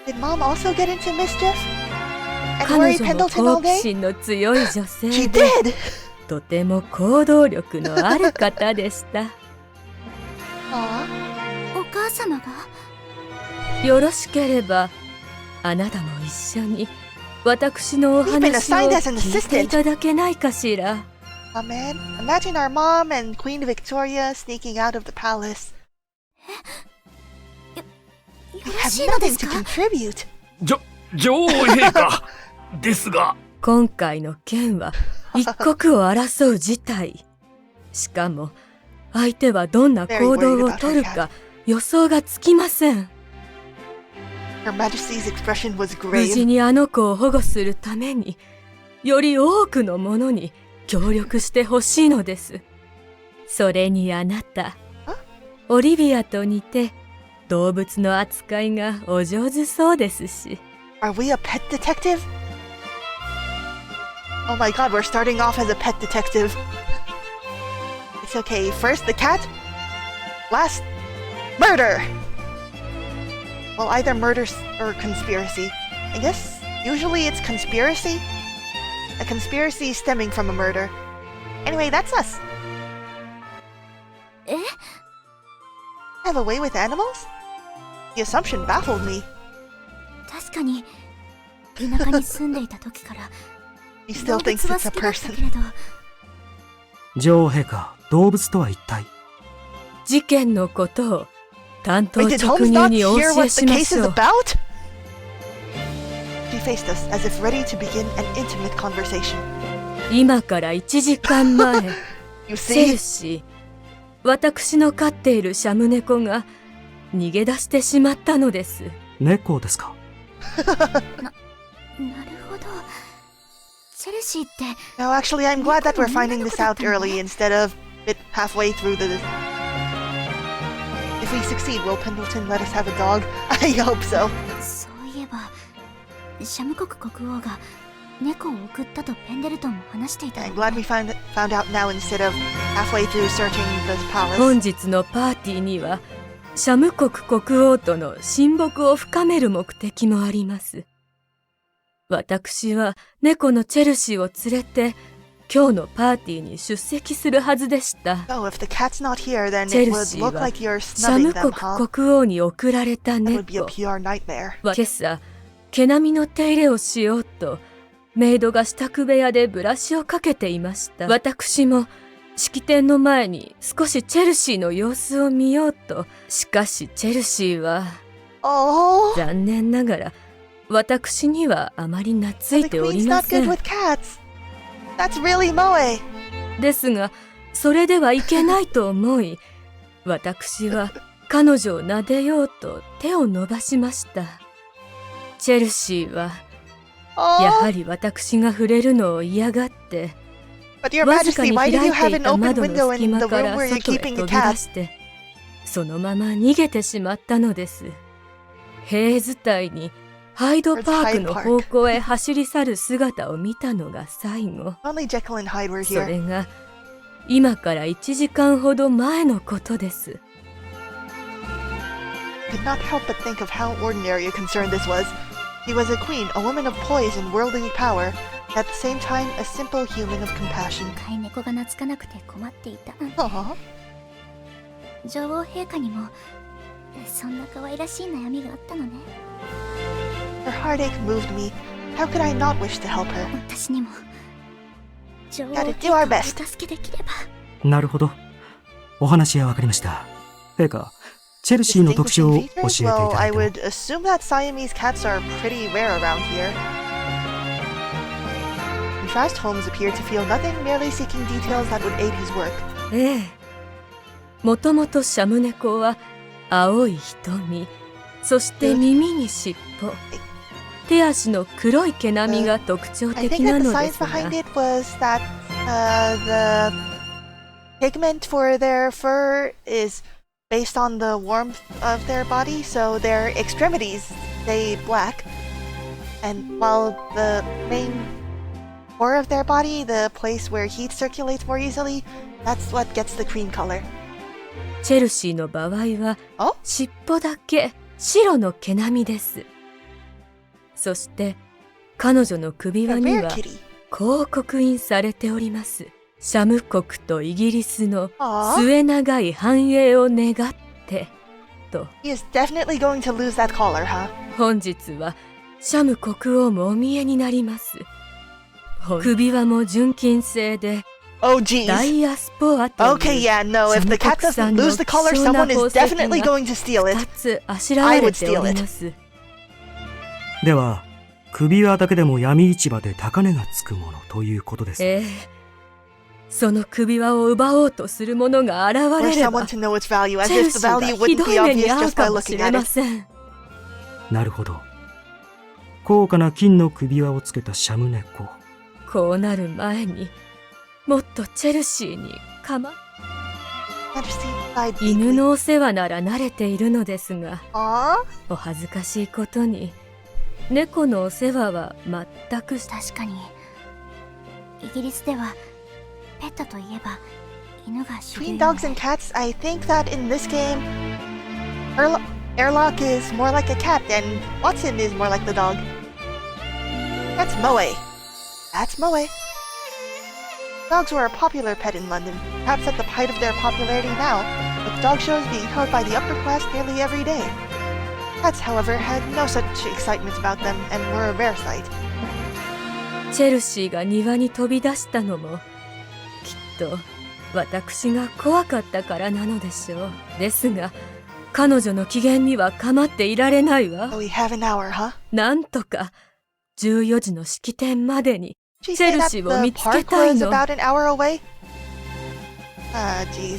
Did Mom also get into mischief? And 彼 worry 女も Pendleton all 好奇 day? 心の強い女性 She で did! とても行動力のある方でした。 Aw. お母様がよろしければあなたも一緒に私のお He's been 話を assigned as an 聞いてい assistant. ただけないかしら。 Oh man, imagine our mom and Queen Victoria sneaking out of the palace. よ We ろ have しいので nothing す to か？ contribute. 女王陛下ですが、今回の件は一刻を争う事態。しかも相手はどんな行動をとるか予想がつきません。 Her Majesty's expression was 無事 grave. にあの子を保護するためにより多くのものに協力してほしいのです。それにあなた、オリビアと似て動物の扱いがお上手そうですし。 Are we a pet detective? Oh my god, we're starting off as a pet detective. It's okay. First the cat. Last, murder! Well, either murder or conspiracy. I guess usually it's conspiracy. A conspiracy stemming from a murder. Anyway, that's us. え？ Have a way with animals? The assumption baffled me. 確かに田舎に住んでいた時から He 動 still thinks 物は it's 好 a きだった person. けれど、女王陛下、動物とは一体？事件のことを担当 Wait, did 直 Holmes 入 not にお hear 教え what し the ま case し is ょう。 about? She faced us as if ready to begin an intimate conversation. 今から1時間前、 You チェル see? シー、私の飼っているシャム猫が逃げ出してしまったのです。猫ですか？なるほど。チェルシーって No, actually, I'm glad that we're finding this out early instead of it halfway through the... If we succeed, will Pendleton let us have a dog? I hope so. そういえばシャム国国王が猫を送ったとペンデルトンも話していた I'm の glad we found out now instead of halfway through searching the 本 palace. 日のパーティーにはシャム国国王との親睦を深める目的もあります。私は猫のチェルシーを連れて今日のパーティーに出席するはずでした。 So if the cat's not here, then チェ it ル would シー look は like you're シャム snubbing them, 国 huh? 国王に送られた That would be a 猫。 PR nightmare. 今朝、毛並みの手入れをしようと、メイドが支度部屋でブラシをかけていました。私も、式典の前に少しチェルシーの様子を見ようと。しかし、チェルシーは、 Oh, 残念ながら、私にはあまり懐 so い the ており queen's ま not せ good ん。 with cats. That's really moe. ですが、それではいけないと思い、私は彼女を撫でようと手を伸ばしました。チェルシーは、や Oh, はり私が触れるのを嫌がって、 but Your わずか Majesty, に why 開 did い you て have い an た open 窓の window 隙 in 間 the か room ら where you're 外へ keeping 飛 the び出 cat? して、そのまま逃げてしまったのです。兵伝いにハイドパークの方向へ走り去る姿を見たのが最後。 Only Jekyll and Hyde were そ here. れが今から1時間ほど前のことです。 Could not help but think of how ordinary a concern this was. He was a queen, a woman of poise and worldly power, at the same time a simple human of compassion. 飼い猫が懐かなくて困っていた。 Aww. 女王陛下にもそんな可愛らしい悩みがあったのね。 Her heartache moved me. How could I not wish to help her? 私にも女王 Gotta 陛 do 下 our を best. お助けできれば。なるほど。お話はわかりました。陛下、チェルシーの特徴を教えてい Distinguishing た features? Well, だ I いても。 would assume that Siamese cats are pretty rare around here. In fast, Holmes appeared to feel nothing, merely seeking details that would aid his work. ええ。もともとシャム猫は青い瞳、そして耳に尻尾。手足の黒い毛並みが特徴 I 的 think な that the ので science すが、 behind it was that the pigment for their fur is based on the warmth of their body, so their extremities stay black. And while the main core of their body, the place where heat circulates more easily, that's what gets the cream color. チェルシーの場合は Oh? 尻尾だけ白の毛並みです。そして彼女の首 A 輪に rare は kitty. こう刻印されております。シャム国とイギリスの Aw. 末長い繁栄を願ってと。 He is definitely going to lose that collar, huh? 本日はシャム国王もお見えになります。首輪も純金製で Oh ダ geez. イヤスポアという Okay, yeah, no, if the cat doesn't lose the collar, someone is definitely going to steal 2 it. つあしらわれております。では、首輪だけでも闇市場で高値がつくものということです。ええ、その首輪を奪おうとする者が現 For れれば、 someone to know its value, as チェル if シ the ーが value ひ wouldn't ど be い目に obvious 遭う just か by もし looking れ at ま it. せん。なるほど。高価な金の首輪をつけたシャム猫。こうなる前にもっとチェルシーに犬のお世話なら慣れているのですが、 Aww. お恥ずかしいことに猫のお世話は全く。確かにイギリスではペットといえば犬が主流 Between なの dogs で and cats, I think that in this game, Airlock is more like a cat and Watson is more like the dog. That's Moe. That's Moe. Dogs were a popular pet in London, perhaps at the height of their popularity now, with dog shows being held by the upper class nearly every day. Cats, however, had no such excitement about them and were a rare sight. チェルシーが庭に飛び出したのもきっと私が怖かったからなのでしょう。ですが彼女の機嫌には構っていられないわ。 So we have an hour, huh? なんとか14時の式典までに She said that Chelsea the を見つけ park たい was の。 about an hour away? Jeez.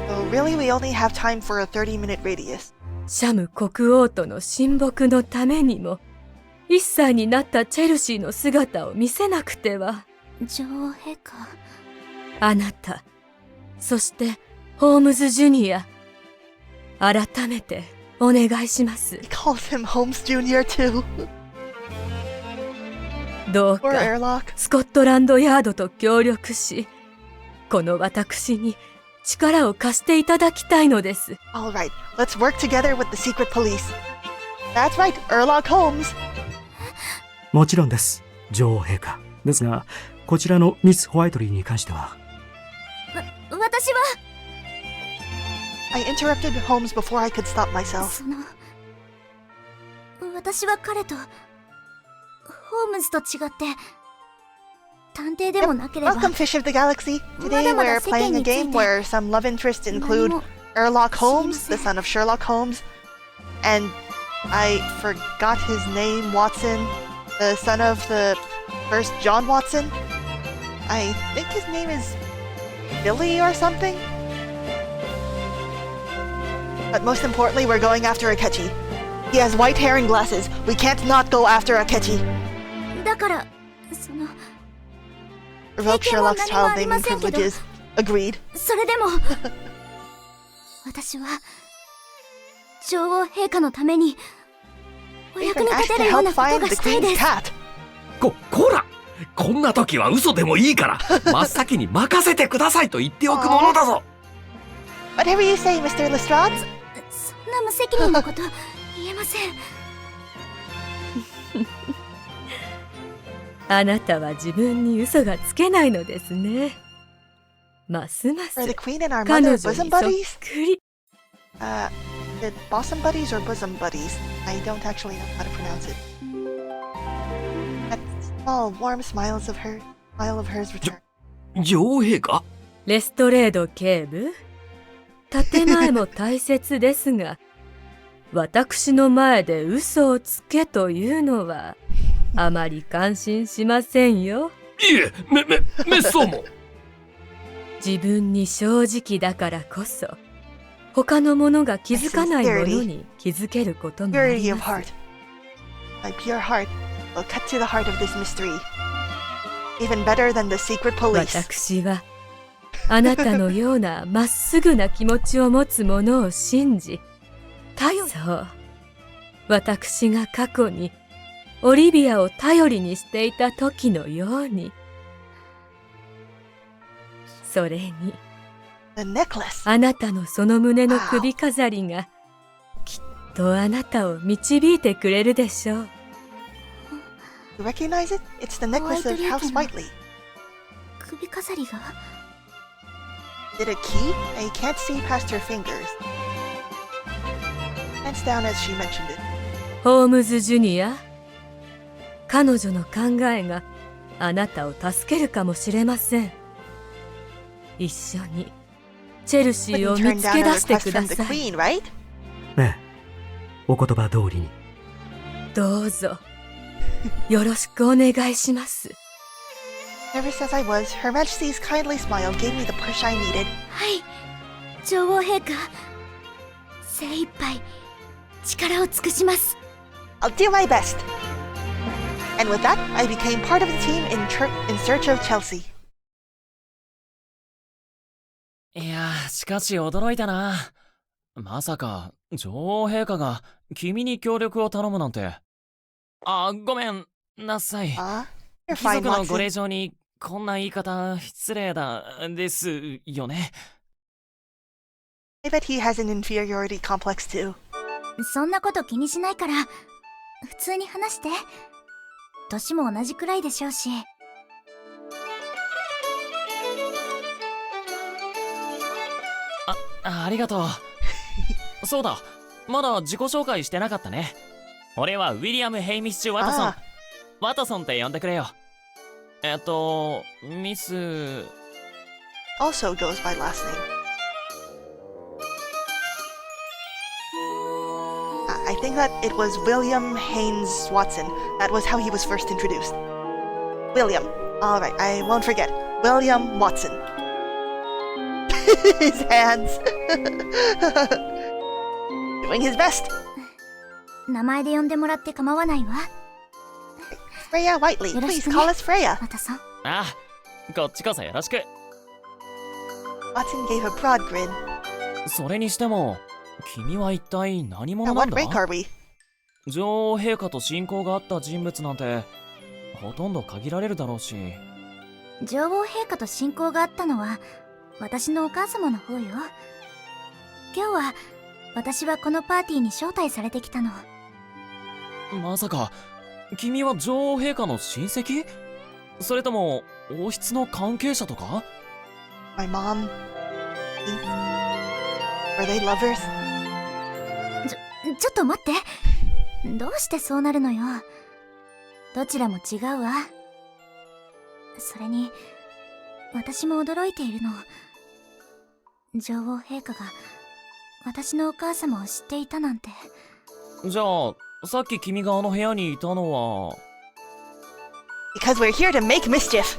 So really we only have time for a 30-minute radius. シャム国王との親睦のためにも1歳になったチェルシーの姿を見せなくては。女王陛下、あなた、そしてホームズ・ジュニア、改めてお願いします。 He calls him Holmes Jr. too. どう Or か Airlock. スコットランドヤードと協力し、この私に力を貸していただきたいのです。 Alright, let's work together with the secret police. That's right, Airlock Holmes. もちろんです、女王陛下。ですが、こちらのミス・ホワイトリーに関しては。私は I interrupted Holmes before I could stop myself. その私は彼とホームズと違って探偵でもなければ Welcome, Fish of the Galaxy. Today we're playing a game where some love interests include Airlock Holmes, the son of Sherlock Holmes, and I forgot his name, Watson, the son of the first John Watson. I think his name is Billy or something? But most importantly, we're going after Akechi. He has white hair and glasses. We can't not go after Akechi. だからその Revoke Sherlock's child naming privileges. Agreed. それでも私は女王陛下のためにお We've 役 been に asked 立 to てるよう help なこと find が the したい Queen's です。 cat. こらこんな時は嘘でもいいから真っ先に任せてくださいと言っておくものだぞ。 Whatever you say, Mr. Lestrade. そんな無責任なこと言えません。あなたは自分に嘘がつけないのですね。ますます Are the Queen and our 彼 mother 女に bosom そっ buddies? くり。 Did bosom buddies or bosom buddies? I don't actually know how to pronounce it. That small, warm smile of hers return. 女王陛下、レストレード警部、建前も大切ですが、私の前で嘘をつけというのはあまり感心しませんよ。いえ、めっそうも。自分に正直だからこそ、他の者が気づかないものに気づけることもあり Purity of ます。 heart. My pure heart will cut to the heart of this mystery. Even better than the secret police. 私はあなたのようなまっすぐな気持ちを持つ者を信じ、そう、私が過去にオリビアを頼りにしていた時のように。それに、The necklace. あなたのその胸の首飾りがきっとあなたを導いてくれるでしょう。You recognize it? It's the necklace of House Whiteley. 首飾りが Is it a key? I can't see past her fingers. Hands down as she mentioned it. ホームズ・ジュニア、彼女の考えがあなたを助けるかもしれません。一緒にチェルシーを Wouldn't 見 turn つ down け a 出して request く from だ the さい。 Queen, right? お言葉通りに。どうぞよろしくお願いします。Nervous as I was, Her Majesty's kindly smile gave me the push I needed. はい、女王陛下、精一杯力を尽くします。 I'll do my best. And with that, I became part of the team in search of Chelsea. いやー、しかし驚いたな。まさか女王陛下が君に協力を頼むなんて。ごめんなさい。You're 貴 fine, 族のご Watson. 令嬢にこんな言い方失礼だですよね。I bet he has an inferiority complex too. そんなこと気にしないから普通に話して。年も同じくらいでしょうし。ありがとう。そうだ、まだ自己紹介してなかったね。俺はウィリアム・ヘイミッシュ・ワトソン。ワトソンって呼んでくれよ。ミス Also goes by last name. I think that it was William Haynes Watson. That was how he was first introduced. William. Alright, I won't forget. William Watson. His hands. Doing his best. 名前で呼んでもらって構わないわ。 Freya Whiteley. よろし Please くね call us Freya. ワトソン。こっちこそよろしく。 Watson gave a broad grin. それにしても君は一体何 Now 者なん what だ？ rank are we? 女王陛下と親交があった人物なんてほとんど限られるだろうし。女王陛下と親交があったのは私のお母様の方よ。今日は私はこのパーティーに招待されてきたの。まさか君は女王陛下の親戚？それとも王室の関係者とか？ My mom. Are they lovers? ちょっと待って。どうしてそうなるのよ。どちらも違うわ。それに私も驚いているの。女王陛下が私のお母様を知っていたなんて。じゃあさっき君があの部屋にいたのは。 Because we're here to make mischief.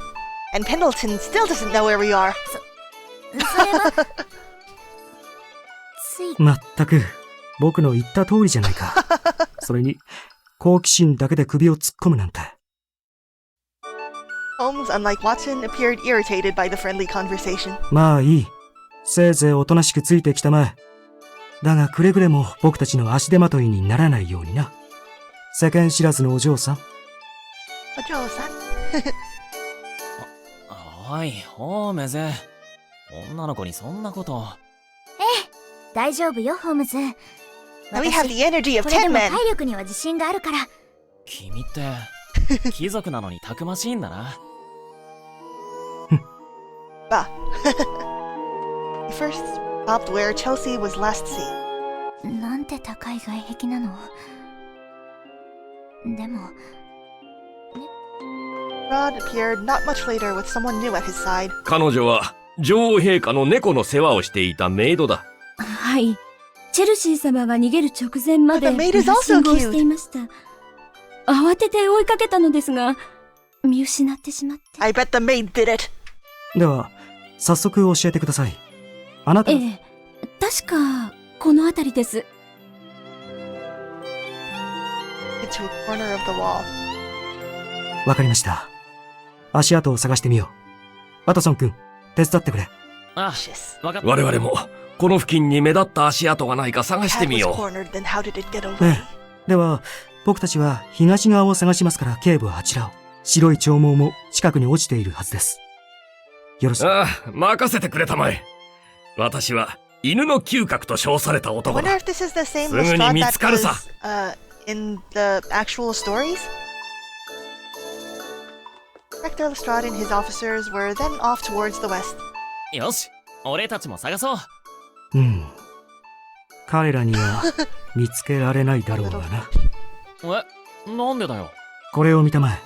And Pendleton still doesn't know where we are. それはつい。まったく、僕の言った通りじゃないか。それに、好奇心だけで首を突っ込むなんて。Holmes, unlike Watson, appeared irritated by the friendly conversation. まあいい。せいぜいおとなしくついてきたまえ。だがくれぐれも僕たちの足手まといにならないようにな。世間知らずのお嬢さん。お嬢さん。おい、ホームズ。女の子にそんなこと。大丈夫よ、ホームズ。 We have the energy of これで ten も men. 体力には自信があるから。君って貴族なのにたくましいんだな。Bah. He first stopped where Chelsea was last seen. なんて高い外壁なの。でも Rod appeared not much later with someone new at his side. 彼女は女王陛下の猫の世話をしていたメイドだ。はい。チェルシー様が逃げる直前まで The maid is also 信号していました。慌てて追いかけたのですが、見失ってしまって。I bet the maid did it. では、早速教えてください。あなたの。確か、この辺りです。to a corner of the wall. わかりました。足跡を探してみよう。ワトソン君、手伝ってくれ。あ、わかった。我々もこの付近に目立った足跡がないか探して Cat み was よう。 cornered, then how did it get え away? え。では、僕たちは東側を探しますから警部はあちらを。白い長毛も近くに落ちているはずです。よろしく。ああ、任せてくれたまえ。私は犬の嗅覚と称された I 男 wonder だ。 if this is the same すぐに Lestrade 見 that つかるさ。 was in the actual stories? Inspector Lestrade and his officers were then off towards the west. よし、俺たちも探そう。うん。彼らには見つけられないだろうがな。なんでだよ。これを見たまえ。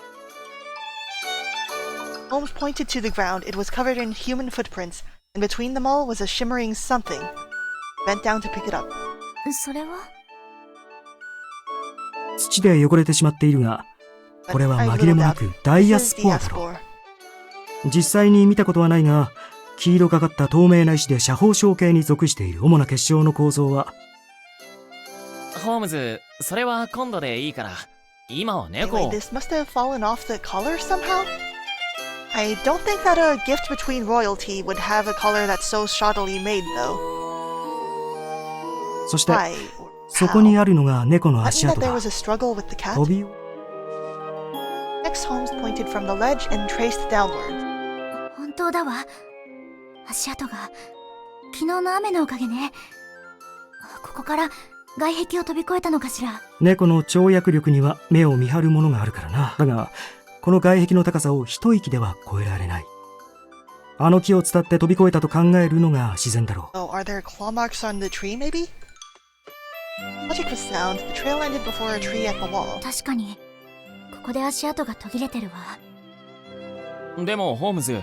Holmes pointed to the ground. It was covered in human footprints, and between them all was a shimmering something. Bent down to pick it up. それは土で汚れてしまっているが、これは紛れもなくダイヤスポアだろう。実際に見たことはないが、黄色がかった透明な石で斜方象形に属している主な結晶の構造は。ホームズ、それは今度でいいから、今は猫 Anyway, を。 this must have fallen off the collar somehow. I don't think that a gift between royalty would have a collar that's so shoddily made, though. そして、 Why? そこに How? あるのが猫の That 足 mean that 跡 there だ。 was a struggle with the cat? 飛び Next, Holmes pointed from the ledge and traced downwards. 本当だわ。足跡が昨日の雨のおかげね。ここから外壁を飛び越えたのかしら。猫の跳躍力には目を見張るものがあるからな。だが、この外壁の高さを一息では越えられない。あの木を伝って飛び越えたと考えるのが自然だろう。 Oh, are there claw marks on the tree, maybe? Logic was sound. The trail ended before a tree at the wall. 確かにここで足跡が途切れてるわ。でも、ホームズ、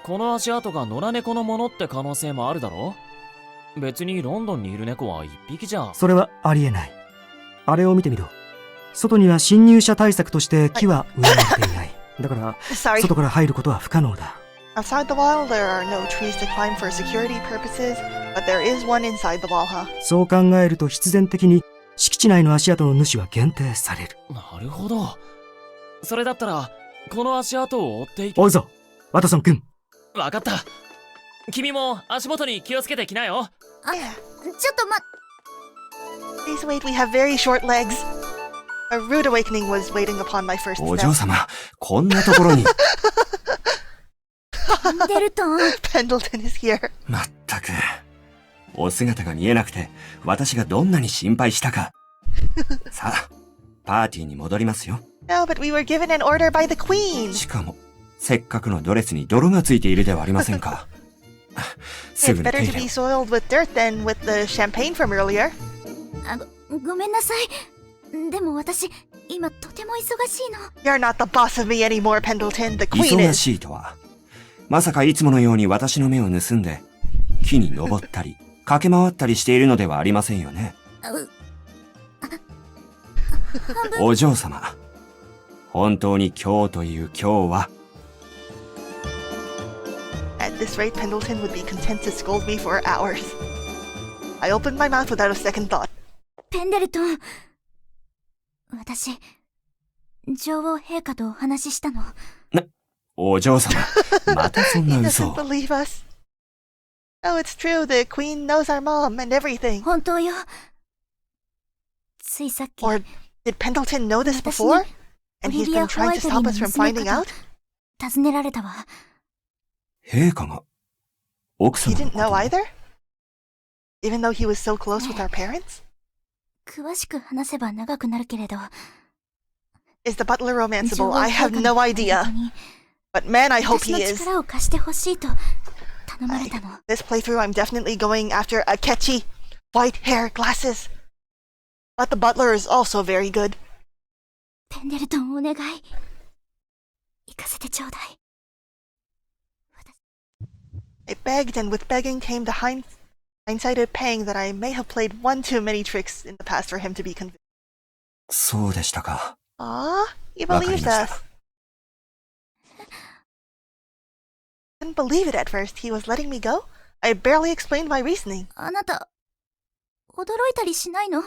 この足跡が野良猫のものって可能性もあるだろ？別にロンドンにいる猫は一匹じゃ。それはありえない。あれを見てみろ。外には侵入者対策として木は植えられていない。だから、 Sorry. 外から入ることは不可能だ。Outside the wall, there are no trees to climb for security purposes, but there is one inside the wall, huh? そう考えると必然的に敷地内の足跡の主は限定される。なるほど。それだったら、この足跡を追っていけ。追うぞ、ワトソン君。わかった。君も足元に気をつけてきなよ。あ、 Yeah. ちょっとPlease wait, we have very short legs. A rude awakening was waiting upon my first お嬢 step. 様、こんなところに。デルトン。Pendleton is here. まったく。お姿が見えなくて、私がどんなに心配したか。さあ、パーティーに戻りますよ。No, but we were given an order by the queen. しかも、せっかくのドレスに泥がついているではありませんか。す It's ぐに手 better 入 to れ be を。 soiled with dirt than with the champagne from earlier. ごめんなさい。でも私今とても忙しいの。 You're not the boss of me anymore, Pendleton. The queen 忙 is. しいとは。まさかいつものように私の目を盗んで、木に登ったり、駆け回ったりしているのではありませんよね。お嬢様、本当に今日という今日は。At this rate, Pendleton would be content to scold me for hours. I opened my mouth without a second thought. ペンデルトン。私女王陛下とお話ししたの。お嬢様、またそん He な doesn't 嘘を。believe us. Oh, it's true. The queen knows our mom and everything. 本当よ。ついさっき Or did Pendleton know this 私 before? に And オリ he's ビア・ been ホワ trying イ to トリー stop の us from 娘 finding か out? と尋ねられたわ。陛下が、奥 He 様の didn't こ know とを。 either? Even though he was so close with our parents? 詳しく話せば長くなるけれど。 Is the butler 女 romanceable? 王 I 陛 have 下 no の idea. 恋人に But man, I hope 私 he の is. 力を貸してほしいと頼まれたの。 This playthrough, I'm definitely going after Akechi. White hair, glasses. But the butler is also very good. ペンデルトンお願い。行かせてちょうだい。 I begged, and with begging came the hindsighted pang that I may have played one too many tricks in the past for him to be convinced. そうでしたか。 Ah, he わかり believes ました。 us. Didn't believe it at first. He was letting me go. I barely explained my reasoning. あなた驚いたりしないの？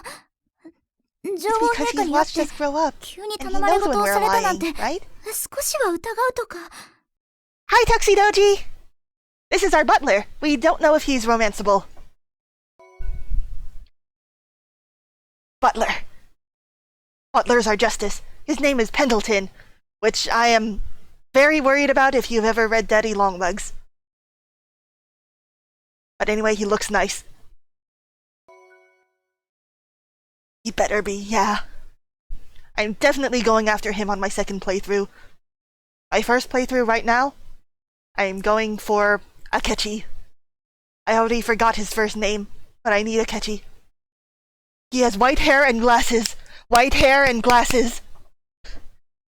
女 It's 王 because 陛下 he's に会っ watched て us grow up. 急に And 頼 he まれ knows 事 when を we're されたなん lying, て right? 少しは疑うとか。 Hi, Tuxedoji! This is our butler. We don't know if he's romanceable. Butler. Butler's our justice. His name is Pendleton, which I am very worried about if you've ever read Daddy Longlegs. But anyway, he looks nice. He better be, yeah. I'm definitely going after him on my second playthrough. My first playthrough right now, I'm going for Akechi. I already forgot his first name, but I need Akechi. He has white hair and glasses. White hair and glasses.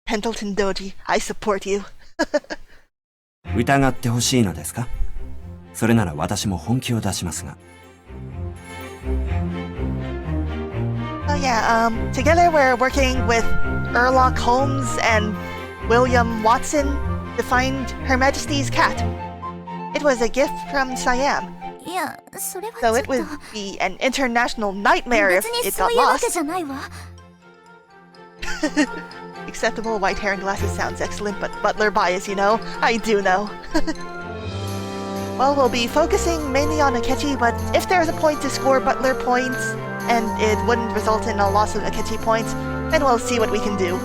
Pendleton Doji, I support you. 疑ってほしいのですか？それなら私も本気を出しますが。Oh yeah, together we're working with Sherlock Holmes and William Watson to find Her Majesty's cat. It was a gift from Siam, いや、それは so ち it ょっ would と。 be an international nightmare 別 if に it そ got ういうわけ lost. じゃないわ。Acceptable white hair and glasses sounds excellent, but butler bias, you know? I do know. Well, we'll be focusing mainly on Akechi, but if there's a point to score butler points, and it wouldn't result in a loss of Akechi points, then we'll see what we can do.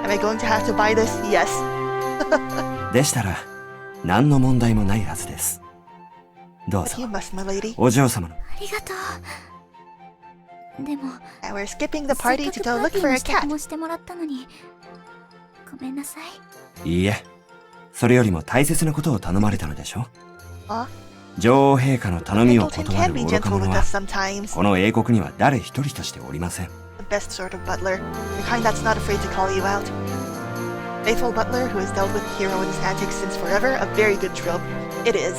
Am I going to have to buy this? Yes. でしたら、何の問題もないはずです。どう But ぞ、 you must, my lady. お嬢様の。ありがとう。でも、 Now we're skipping the せ party っ to か go くパー look ティー for の a 支度 cat. もしてもらったのに、ごめんなさい。いいえ、それよりも大切なことを頼まれたのでしょ。 Huh? 女王陛下の頼みを Pendleton 断 can る be 愚か gentle 者 with は、 us sometimes. この英国には誰一人としておりません。 The best sort of butler. The kind that's not afraid to call you out. Faithful butler who has dealt with the hero and his antics since forever. A very good trope. It is.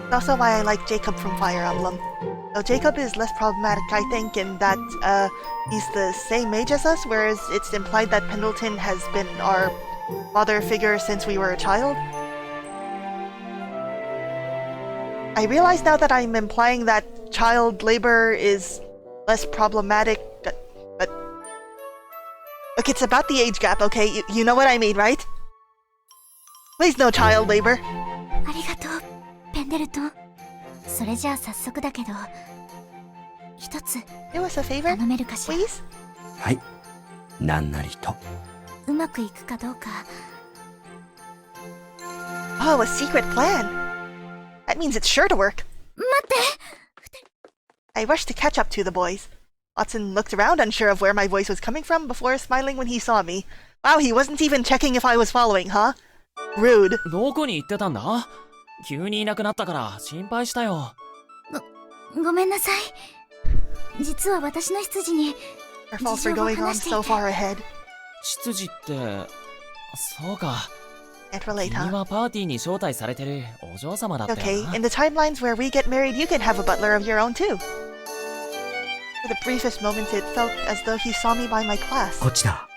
It's also why I like Jacob from Fire Emblem. Though Jacob is less problematic, I think, in that, he's the same age as us, whereas it's implied that Pendleton has been our father figure since we were a child. I realize now that I'm implying that child labor is less problematic, but look, it's about the age gap, okay? You know what I mean, right? Please no child labor. ありがとう、ペンデルトン。それじゃあ早速だけど、一つ Do us a favor, 頼めるかしら。 please? はい、なんなりと。うまくいくかどうか。 Oh, a secret plan. That means it's sure to work. 待って。 I rushed to catch up to the boys. Watson looked around, unsure of where my voice was coming from, before smiling when he saw me. Wow, he wasn't even checking if I was following, huh? Rude. どこに行ってたんだ？急にいなくなったから心配したよ。ごめんなさい。実は私の執事に Our fault for going on so far ahead. 執事って、そうか。 Can't relate, 君 huh? はパーティーに招待されてるお嬢様だったよ Okay, な。 in the timelines where we get married, you can have a butler of your own too. For the briefest moment, it felt as though he saw me by my class. こっちだ。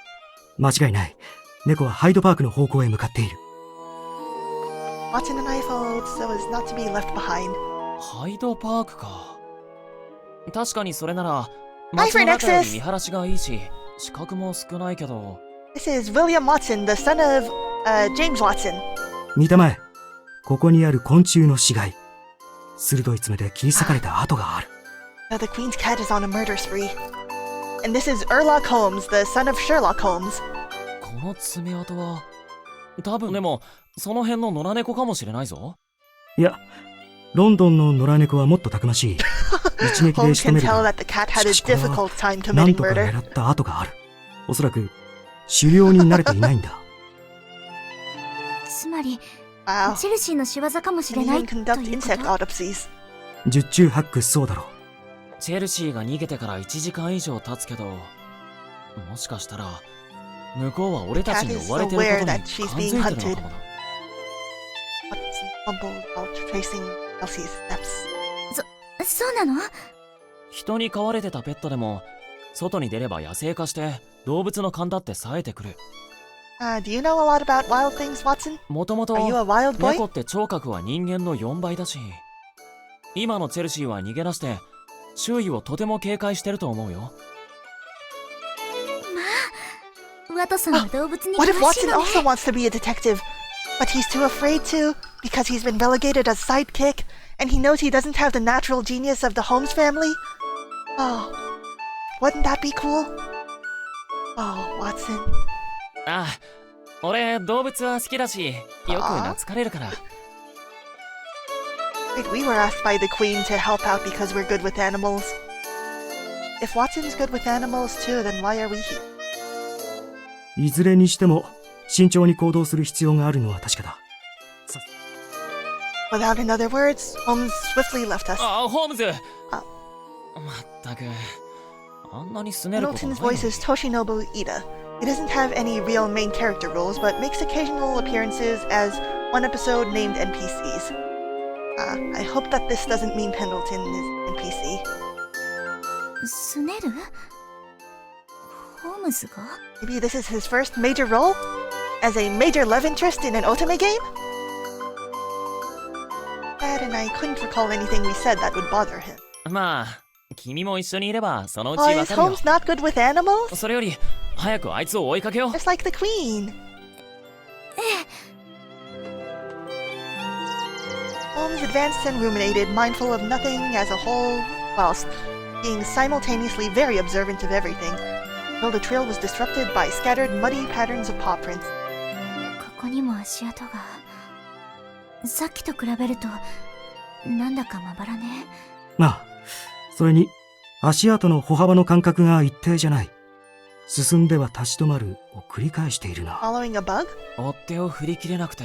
間違いない。猫はハイドパークの方向へ向かっている。Watson and I followed so as not to be left behind. ハイドパークか。確かにそれなら、 Hi, 街の中より Nexus! 見晴らしがいいし、資格も少ないけど。 This is William Watson, the son of, James Watson. 見たまえ。ここにある昆虫の死骸。鋭い爪で切り裂かれた跡がある。Now the Queen's cat is on a murder spree. And this is Sherlock Holmes, the son of Sherlock Holmes. この爪痕は、多分でも、その辺の野良猫かもしれないぞ。いや、ロンドンの野良猫はもっとたくましい。一撃で Holmes 仕留 can める tell が that the cat had a しかしこれは difficult time 何 committing とか murder. 狙った跡がある。おそらく狩猟に慣れていないんだ。つまり Wow. チェルシーの仕業かもし Can れない even と conduct いうこ insect と。 autopsies. 十中八九そうだろチェルシーが逃げてから1時間以上経つけど、もしかしたら、向こうは俺たちに追われてることに感づいてるのかもな。Watson fumbled while tracing Elsie's steps. そうなの？人に飼われてたペットでも、外に出れば野生化して動物の勘だって冴えてくる。Do you know a lot about wild things, Watson? もともと Are you a wild boy? 猫って聴覚は人間の4倍だし、今のチェルシーは逃げ出して周囲をとても警戒してると思うよ。ワトソンは動物に What if 詳しい Watson のね。 also wants to be a detective, but he's too afraid to because he's been relegated as sidekick, and he knows he doesn't have the natural genius of the Holmes family? Oh, wouldn't that be cool? Oh, Watson. ああ、俺動物は好きだし、よく懐かれるから。Wait, we were asked by the Queen to help out because we're good with animals. If Watson's good with animals too, then why are we here? いずれにしても慎重に行動する必要があるのは確かだ。Without another words, Holmes swiftly left us. ああ、ホームズ。まったく、あんなにすねることない Pendleton's のに。 voice is Toshinobu Ida. He doesn't have any real main character roles, but makes occasional appearances as one episode named NPCs. I hope that this doesn't mean Pendleton is NPC. すねる？ホームズが？ Maybe this is his first major role? As a major love interest in an otome game? That and I couldn't recall anything we said that would bother him. まあ、君も一緒にいればそのうち Oh, わ is かるよ。 Holmes not good with animals? それより、早くあいつを追いかけよう。 Just like the Queen. Holmes advanced and ruminated, mindful of nothing as a whole, whilst being simultaneously very observant of everything, till the trail was disrupted by scattered muddy patterns of paw prints. ここにも足跡が。さっきと比べると、なんだかまばらね。まあ、それに足跡の歩幅の間隔が一定じゃない。進んでは立ち止まるを繰り返しているな。Following a bug? 追っ手を振り切れなくて、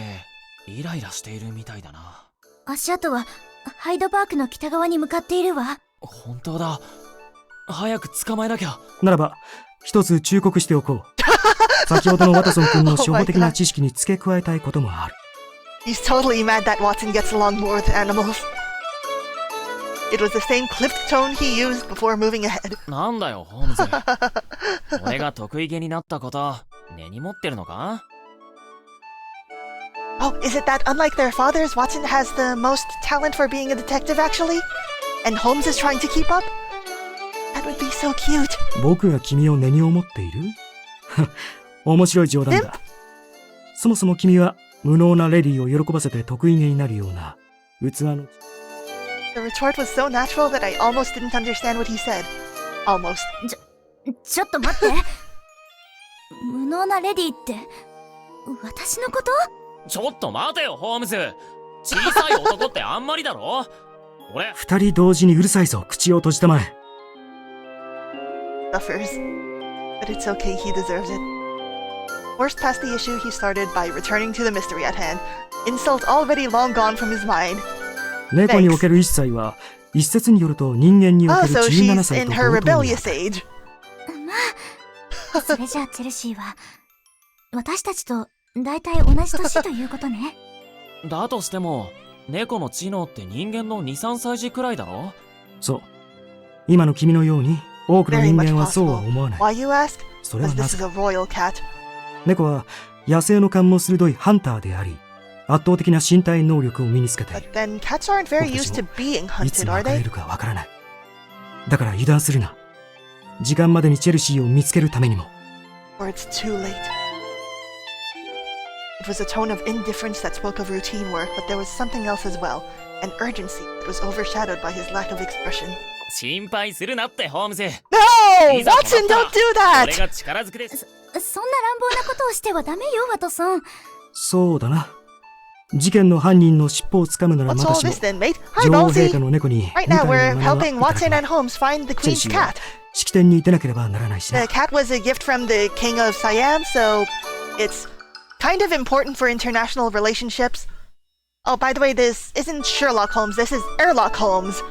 イライラしているみたいだな。足跡は、ハイドパークの北側に向かっているわ。本当だ。早く捕まえなきゃ。ならば、一つ忠告しておこう。先ほどのワトソン君の初歩的な知識に付け加えたいこともある。He's totally mad that Watson gets along more with animals. It was the same clipped tone he used before moving ahead. なんだよ、ホームズ。俺が得意げになったこと、根に持ってるのか？ Oh, is it that unlike their fathers, Watson has the most talent for being a detective actually? And Holmes is trying to keep up? That would be so cute. 僕が君を根に思っている？面白い冗談だ。そもそも君は無能なレディを喜ばせて得意げになるような器の。The retort was so natural that I almost didn't understand what he said. Almost. ちょっと待って。無能なレディって、私のこと？ちょっと待てよ、ホームズ。小さい男ってあんまりだろ。俺。二人同時にうるさいぞ、口を閉じたまえ。Suffers. But it's okay, he deserves it. Forced past the issue he started by returning to the mystery at hand. Insult already long gone from his mind. 猫における一歳は、一説によると人間における Oh, so 17 she's 歳 in と her 同等に rebellious age. まあ、それじゃあチェルシーは、私たちと大体同じ年ということね。だとしても、猫の知能って人間の2、3歳児くらいだろ？そう。今の君のように、多くの Very 人 much 間はそうは possible. 思わない。 Why you ask? それは Because な this ぜ is a か。 royal cat. 猫は野生の勘も鋭いハンターであり、圧倒的な身体能力を身につけてい But る。 then cats aren't very 僕たち used to も being いつ hunted, are 別れ they? るかわからない。だから油断するな。時間までにチェルシーを見つけるためにも。Or it's too late. It was a tone of indifference that spoke of routine work, but there was something else as well, an urgency that was overshadowed by his lack of expression. 心配するなって、ホームズ。 No! いざ Watson, となっ don't た do ら that! 俺が力ずくです。そんな乱暴なことをしてはダメよ、ワトソン。そうだな。事件の犯人の尻尾をつかむなら What's まだ all しも、 this then, mate? Hi, 女王陛下 Ballsy! の猫に Right 愉快 now, な we're 真似は helping いただけ Watson ない and Holmes find the チェル Queen's シーは cat. 式典に出なければならないしな The。cat was a gift from the King of Siam, so it's kind of important for international relationships. Oh, by the way, this isn't Sherlock Holmes, this is Sherlock Holmes.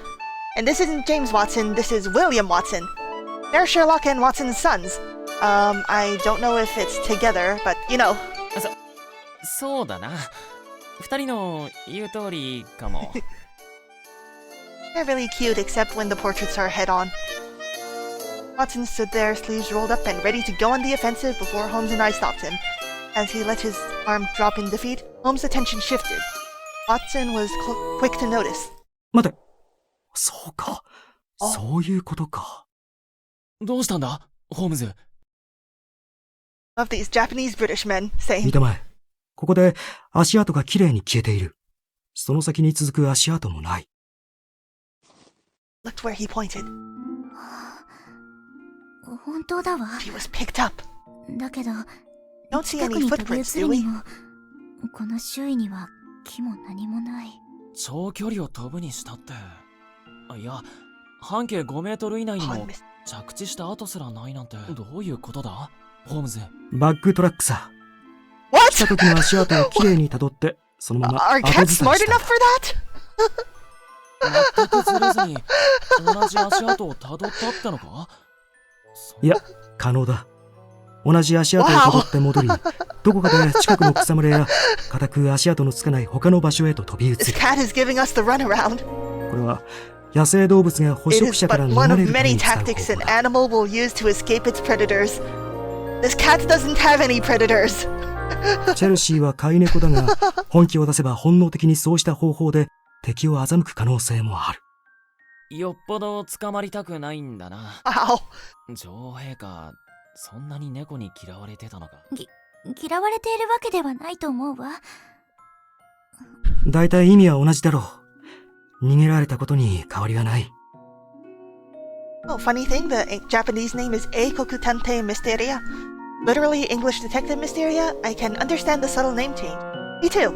And this isn't James Watson, this is William Watson. They're Sherlock and Watson's sons. I don't know if it's together, but you know. そうだな。二人の言う通りかも。They're really cute, except when the portraits are head-on. Watson stood there, sleeves rolled up and ready to go on the offensive before Holmes and I stopped him. As he let his arm drop in defeat, Holmes' attention shifted. Watson was quick to notice. 待て。そうか。そういうことか。どうしたんだ、ホームズ。Love these Japanese British men 見 saying, たまえ。ここで足跡がきれいに消えている。その先に続く足跡もない。looked where he pointed. 本当だわ。 She was picked up. だけど、 Don't see 近 any くに飛び移 footprints, る do に we? も、この周囲には木も何もない。長距離を飛ぶにしたって。いや、半径5メートル以内に Pond も mis- 着地した跡すらないなんてどういうことだホームズ。バックトラックさ。来 What? た時の足跡をきれいに辿って、そのまま Are 後 cats ずさ smart りした enough for that? 全くずれずに同じ足跡をたどったってのか？いや、可能だ。同じ足跡を辿って戻り、どこかで近くの草むらや固く足跡のつかない他の場所へと飛び移 This る。 cat is giving us the runaround. これは野生動物が捕 It 食 is 者から but 逃 one れ of るため many に使う tactics 方 an 法だ。 animal will use to escape its predators. This cat doesn't have any predators. チェルシーは飼い猫だが、本気を出せば本能的にそうした方法で敵を欺く可能性もある。よっぽど捕まりたくないんだな。 Wow. 女王陛下、そんなに猫に嫌われてたのか。嫌われているわけではないと思うわ。だいたい意味は同じだろう。逃げられたことに変わりはない。 Oh, funny thing, the Japanese name is Detective Mysteria. Literally English Detective Mysteria. I can understand the subtle name change. Me too.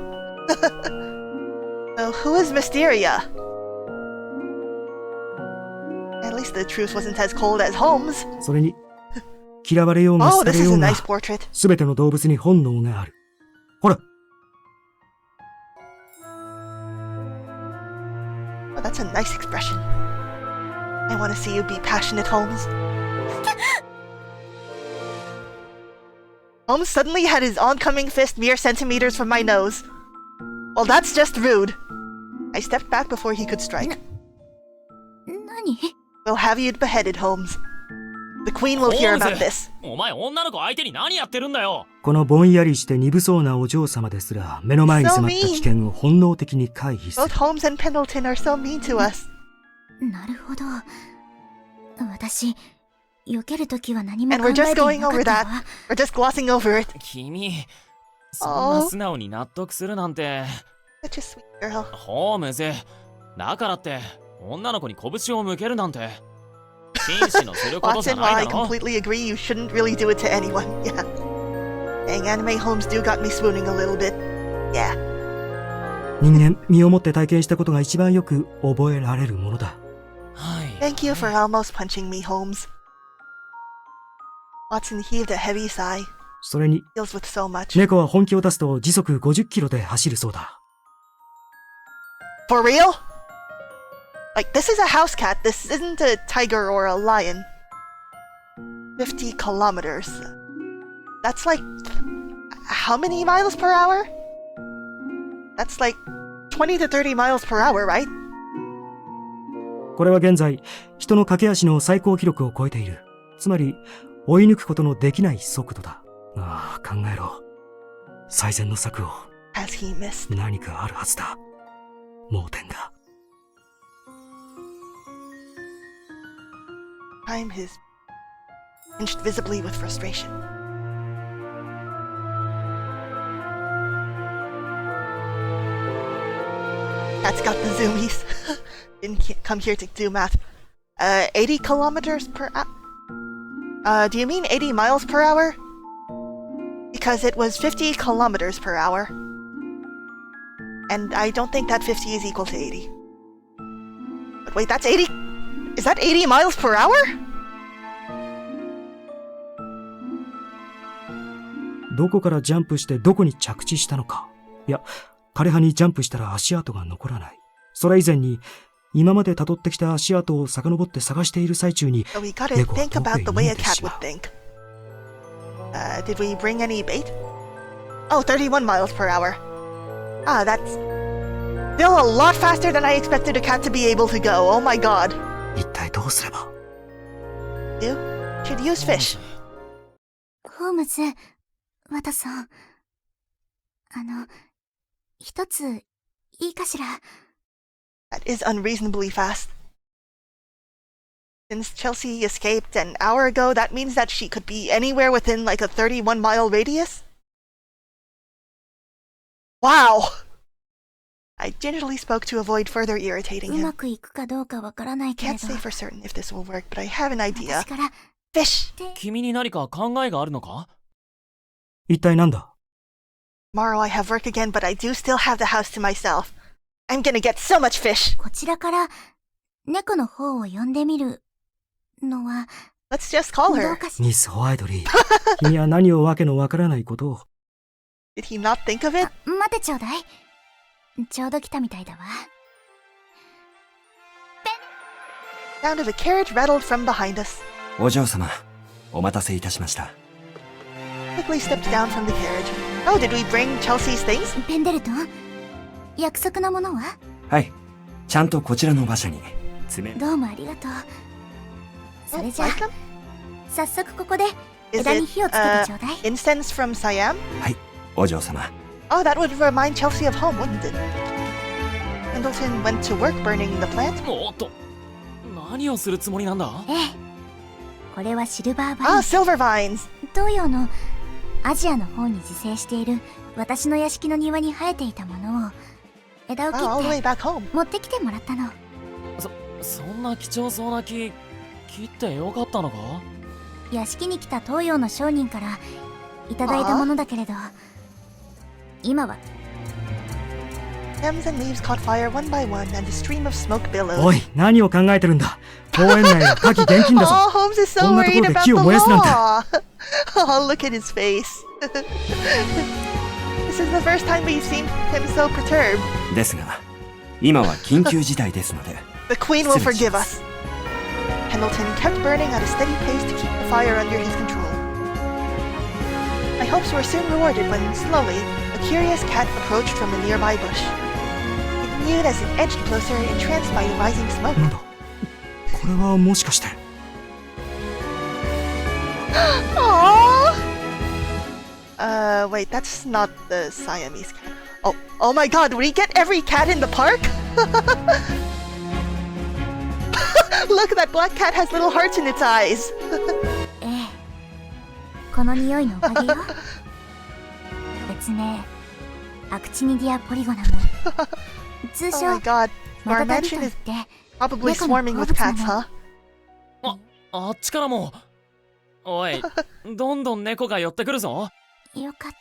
So who is Mysteria? At least the truth wasn't as cold as Holmes. それに、嫌われようが Oh, 好か this れ is よ a うが、 nice portrait. すべての動物に本能がある。ほら、 Oh, that's a nice expression. I want to see you be passionate, Holmes. Holmes suddenly had his oncoming fist mere centimeters from my nose. Well, that's just rude. I stepped back before he could strike. 何？ We'll have you beheaded, Holmes. The Queen will hear about this. お前女の子相手に何やってるんだよ。このぼんやりして鈍そうなお嬢様ですら、目の前に迫った危険を本能的に回避す Both る。 Holmes and Pendleton are so mean to us. なるほど。私、避けるときは何も And 考 we're え just てい going なか over ったわ that. We're just glossing over it. 君、そんな素直に納得するなんて。 Such a sweet girl. ホームズ、だからって女の子に拳を向けるなんて紳士のすることじゃ Watson, な while い I だろ。 completely agree you shouldn't really do it to anyone. Yeah. Dang, anime Holmes do got me swooning a little bit. Yeah. 人間、身をもって体験したことが一番よく覚えられるものだ。はい。 Thank you for almost punching me, Holmes. Watson heaved a heavy sigh. それに、 Deals with so much. 猫は本気を出すと時速50キロで走るそうだ。 For real? Like, this is a house cat. This isn't a tiger or a lion. 50 kilometers. That's like... How many miles per hour? That's like 20 to 30 miles per hour, right? これは現在、人の駆け足の最高記録を超えている。つまり、追い抜くことのできない速度だ。ああ、考えろ。最善の策を。 Has he missed? 何かあるはずだ。盲点が。 Time has pinched visibly with frustration. Cat's got the zoomies. Didn't come here to do math. 80 kilometers per hour? Do you mean 80 miles per hour? Because it was 50 kilometers per hour. And I don't think that 50 is equal to 80. But wait, that's 80? Is that 80 miles per hour? どこからジャンプしてどこに着地したのか。いや、枯葉にジャンプしたら足跡が残らない。それ以前に、今まで辿ってきた足跡を遡って探している最中に、 So we gotta 猫は think 遠くへ about the 逃 way げ a て cat しま would う。 think. Did we bring any bait? Oh, 31 miles per hour. Ah, that's still a lot faster than I expected a cat to be able to go. Oh my god. 一体どうすれば。 You should use fish. ホームズ、ワトソン。一つ、いいかしら。 That is unreasonably fast. Since Chelsea escaped an hour ago, that means that she could be anywhere within like a 31-mile radius? Wow! I gingerly spoke to avoid further irritating うま him. くいくかどうかわからないけれ Can't ど say for certain if this will work, but I have an idea. 私から Fish! 君に何か考えがあるのか？一体なんだ？ Tomorrow I have work again, but I do still have the house to myself. I'm gonna get so much fish! こちらから猫の方を呼んでみるのは Let's just call どう her. かしミス・ホワイトリー。君は何をわけのわからないことを。Did he not think of it? 待てちょうだい。ちょうど来たみたいだわ。Sound of a carriage rattled from behind us. お嬢様、お待たせいたしました。Quickly stepped down from the carriage. Oh, did we bring Chelsea's things? ペンデルトン、約束のものは？はい、ちゃんとこちらの馬車に詰め。どうもありがとう。そ Oh, れじゃあ like them? 早速ここで Is 枝に it, 火をつけてちょうだい。 incense from Siam? はい、お嬢様。Oh, that would remind Chelsea of home, wouldn't it? Pendleton went to work burning the plant. おっと、何をするつもりなんだ？ええ、これはシルバーバイ Ah, ン。 silver vines! 東洋のアジアの方に自生している私の屋敷の庭に生えていたものを枝を Oh, all the 切 way って back home. 持ってきてもらったの。そんな貴重そうな木、切ってよかったのか？屋敷に来た東洋の商人からいただいたものだけれど、今は Stems and leaves caught fire one by one, and a stream of smoke お billowed. い、何を考えてるんだ。公園内は火器厳禁だぞ。 Oh, Holmes is so こんなとこ worried ろで about 木 the を燃やすなんて。 law. Oh, look at his face. This is the first time we've seen him so perturbed. ですが、今は緊急事態ですので。 The Queen will forgive us. Pendleton kept burning at a steady pace to keep the fire under his control. My hopes were soon rewarded when, slowly, a curious cat approached from a nearby bush. It mewed as it edged closer, entranced by the rising smoke. なんだこれはもしかして。Aww! Wait, that's not the Siamese cat. Oh my god, we get every cat in the park? Look, that black cat has little hearts in its eyes. ええ、この匂いのおかげよ。別名アクチニディアポリゴナム、通 Oh 称 my god, マ our タタビと mansion いっ is て probably 猫の swarming 好 with 物 cats, なの。 huh? あっちからも。おい、どんどん猫が寄ってくるぞ。よかっ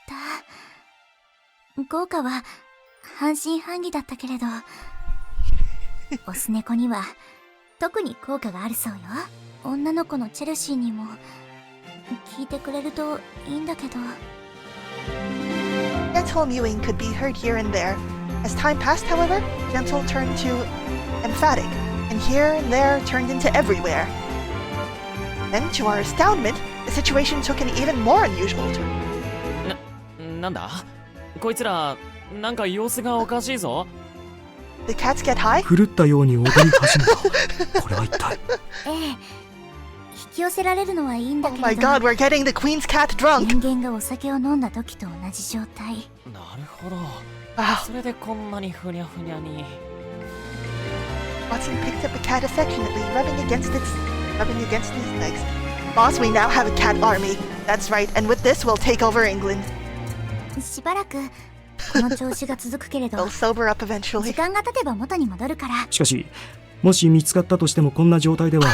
た。効果は半信半疑だったけれど、オス猫には特に効果があるそうよ。女の子のチェルシーにも聞いてくれるといいんだけど。Gentle mewing could be heard here and there. As time passed, however, gentle turned to emphatic, and here and there turned into everywhere. Then, to our astoundment, the situation took an even more unusual turn. なんだ？こいつら、なんか様子がおかしいぞ。The cats get high? 狂ったように踊り始めた。これは一体。ええ、引き寄せられるのはいいんだ Oh け my れど、 god, we're getting the queen's cat drunk! 人間がお酒を飲んだ時と同じ状態。なるほど。 Wow. それでこんなにふにゃふにゃに。Watson picked up a cat affectionately, rubbing against his legs. Boss, we now have a cat army. That's right, and with this, we'll take over England. しばらくこの調子が続くけれど、 They'll sober up 時 eventually. 間が経てば元に戻るから。しかし、もし見つかったとしてもこんな状態では、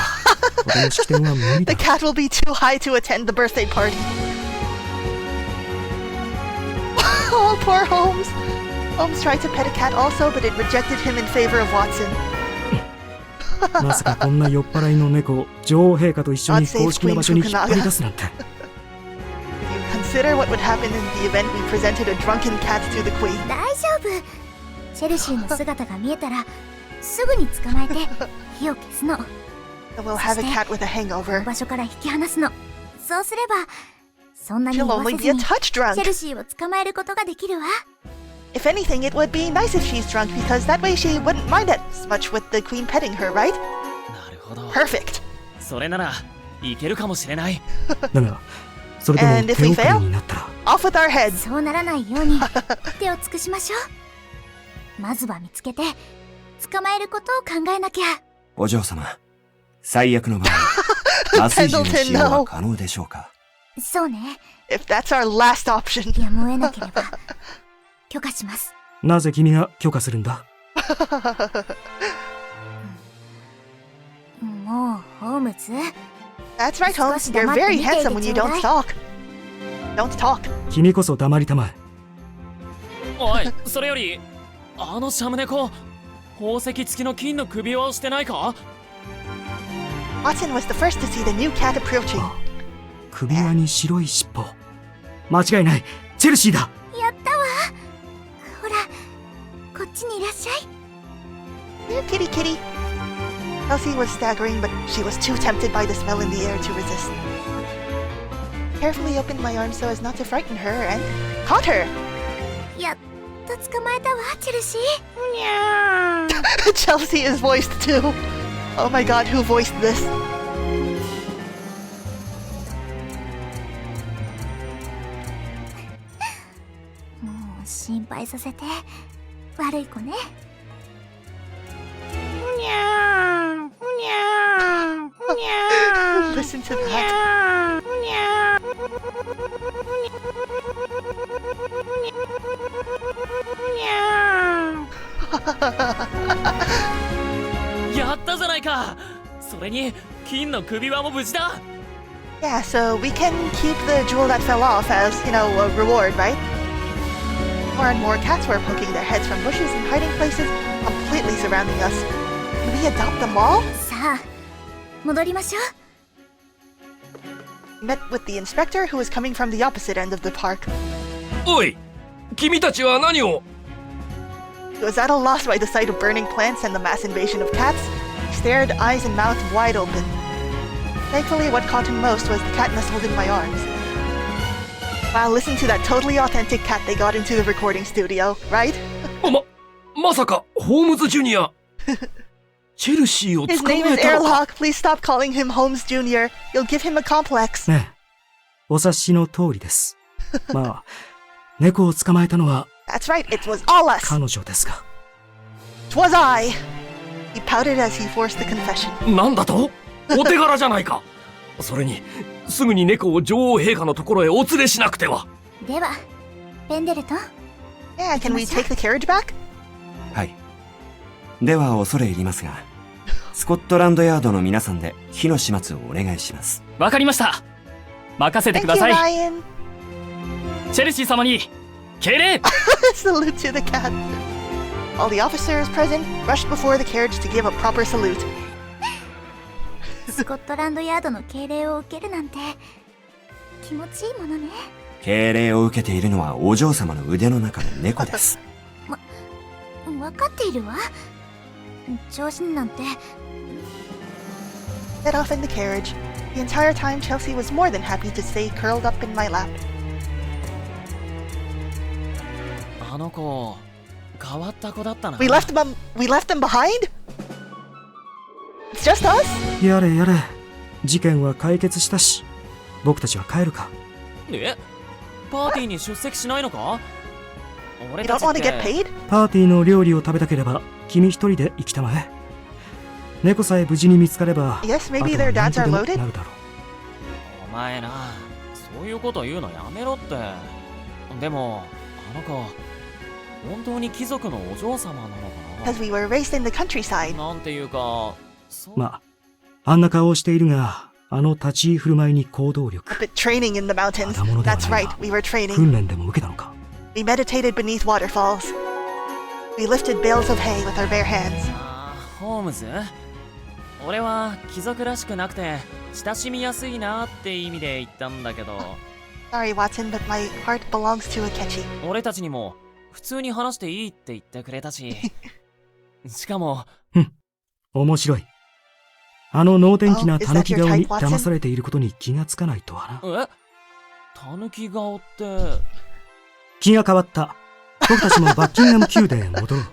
とても式典は無理 The だ。 cat will be too high to attend the birthday party. Oh, poor Holmes. Holmes tried to pet a cat also, but it rejected him in favor of Watson. まさかこんな酔っ払いの猫を女王陛下と一緒に公式な場所に引っ張り出すなんて。If you consider what would happen in the event we presented a drunken cat to the queen. 大丈夫。チェルシーの姿が見えたらすぐに捕まえて火を消すの。 So we'll have a cat with a hangover. 場所から引き離すの。そうすればそんなに She'll 酔わ only せ be ず a に touch チ drunk. ェルシーを捕まえることができるわ。If anything, it would be nice if she's drunk because that way she wouldn't mind it as much with the queen petting her, right? なるほど。 Perfect. それなら、いけるかもしれない。だが、それでも And if 手 we 遅れ fail? になったら。 Off with our heads. そうならないように手を尽くしましょう。まずは見つけて捕まえることを考えなきゃ。お嬢様、最悪の場合、麻酔銃の使用は可能でしょうか？そうね。 If that's our last option. やむを得なければ許可します。なぜ君が許可するんだ？もうホームズ。 That's right, Holmes. You're very handsome when you don't talk. Don't talk. 君こそ黙りたまえ。おい、それよりあのシャム猫、宝石付きの金の首輪をしてないか？ Watson was the first to see the new cat approaching. 首輪に白い尻尾。間違いない。チェルシーだ。やったわ。ほら、こっちにいらっしゃい。 Here, kitty, kitty. Chelsea was staggering, but she was too tempted by the smell in the air to resist. Carefully opened my arms so as not to frighten her and caught her. やっと捕まえたわ、チェルシー。Chelsea is voiced too. Oh my god, who voiced this? もう心配させて悪い子ね。Listen to that. やったじゃないか。それに金の首輪も無事だ。 Yeah, so we can keep the jewel that fell off as, you know, a reward, right? More and more cats were poking their heads from bushes and hiding places completely surrounding us. Can we adopt them all? さあ、戻りましょう。We met with the inspector who was coming from the opposite end of the park. おい、君たちは何を？ He was at a loss by the sight of burning plants and the mass invasion of cats. He stared, eyes and mouth wide open. Thankfully, what caught him most was the cat nestled in my arms. Wow, listen to that totally authentic cat they got into the recording studio, right? まさか、ホームズジュニア。チェルシーを His 捕ま name え is たのか？ Airlock. Please stop calling him Holmes Jr. You'll give him a complex. ねえ、お察しの通りです。まあ、猫を捕まえたのは That's right, it was all us. 彼女ですが。'Twas I. He pouted as he forced the confession. なんだと？お手柄じゃないか。それに、すぐに猫を女王陛下のところへお連れしなくては。では、ペンデルトン。 Yeah, can we take the carriage back? はい。では恐れ入りますが、スコットランドヤードの皆さんで火の始末をお願いします。わかりました。任せてく Thank だ you, さい。 Ryan. チェルシー様に敬礼。 Salute to the cat. All the officers present rushed before the carriage to give a proper salute. スコットランドヤードの敬礼を受けるなんて気持ちいいものね。敬礼を受けているのはお嬢様の腕の中の猫です。わかっているわ。調子になんて。 Set off in the carriage. The entire time, Chelsea was more than happy to stay curled up in my lap. あの子、変わった子だったな。We left them behind? It's just us? やれやれ、事件は解決したし、僕たちは帰るか。え、パーティーに出席しないのか？ You 俺 don't たち want っ to て get paid? パーティーの料理を食べたければ、君一人で行きたまえ。猫さえ無事に見つかれば、 Yes, あと maybe は their 何 dads と are でも loaded? なるだろう。お前な、そういうこと言うのやめろって。でも、あの子、本当に貴族のお嬢様なのか Because we were raised in the countryside. な？なんていうか、まあ、あんな顔をしているが、あの立ち居振る舞いに行動力。 But training in the mountains. ただものでは That's ない right, が we were training. 訓練でも受けたのか。 We meditated beneath waterfalls. We lifted bales of hay with our bare hands. ホームズ？俺は貴族らしくなくて親しみやすいなって意味で言ったんだけど。Sorry, Watson, but my heart belongs to AKECHI. 俺たちにも普通に話していいって言ってくれたし。しかも、面白い。あの能天気な Oh, is タヌキ that your 顔 type, に Watson? 騙されていることに気がつかないとはな。え？タヌキ顔って。気が変わった。僕たちもバッキンガム宮殿へ戻ろう。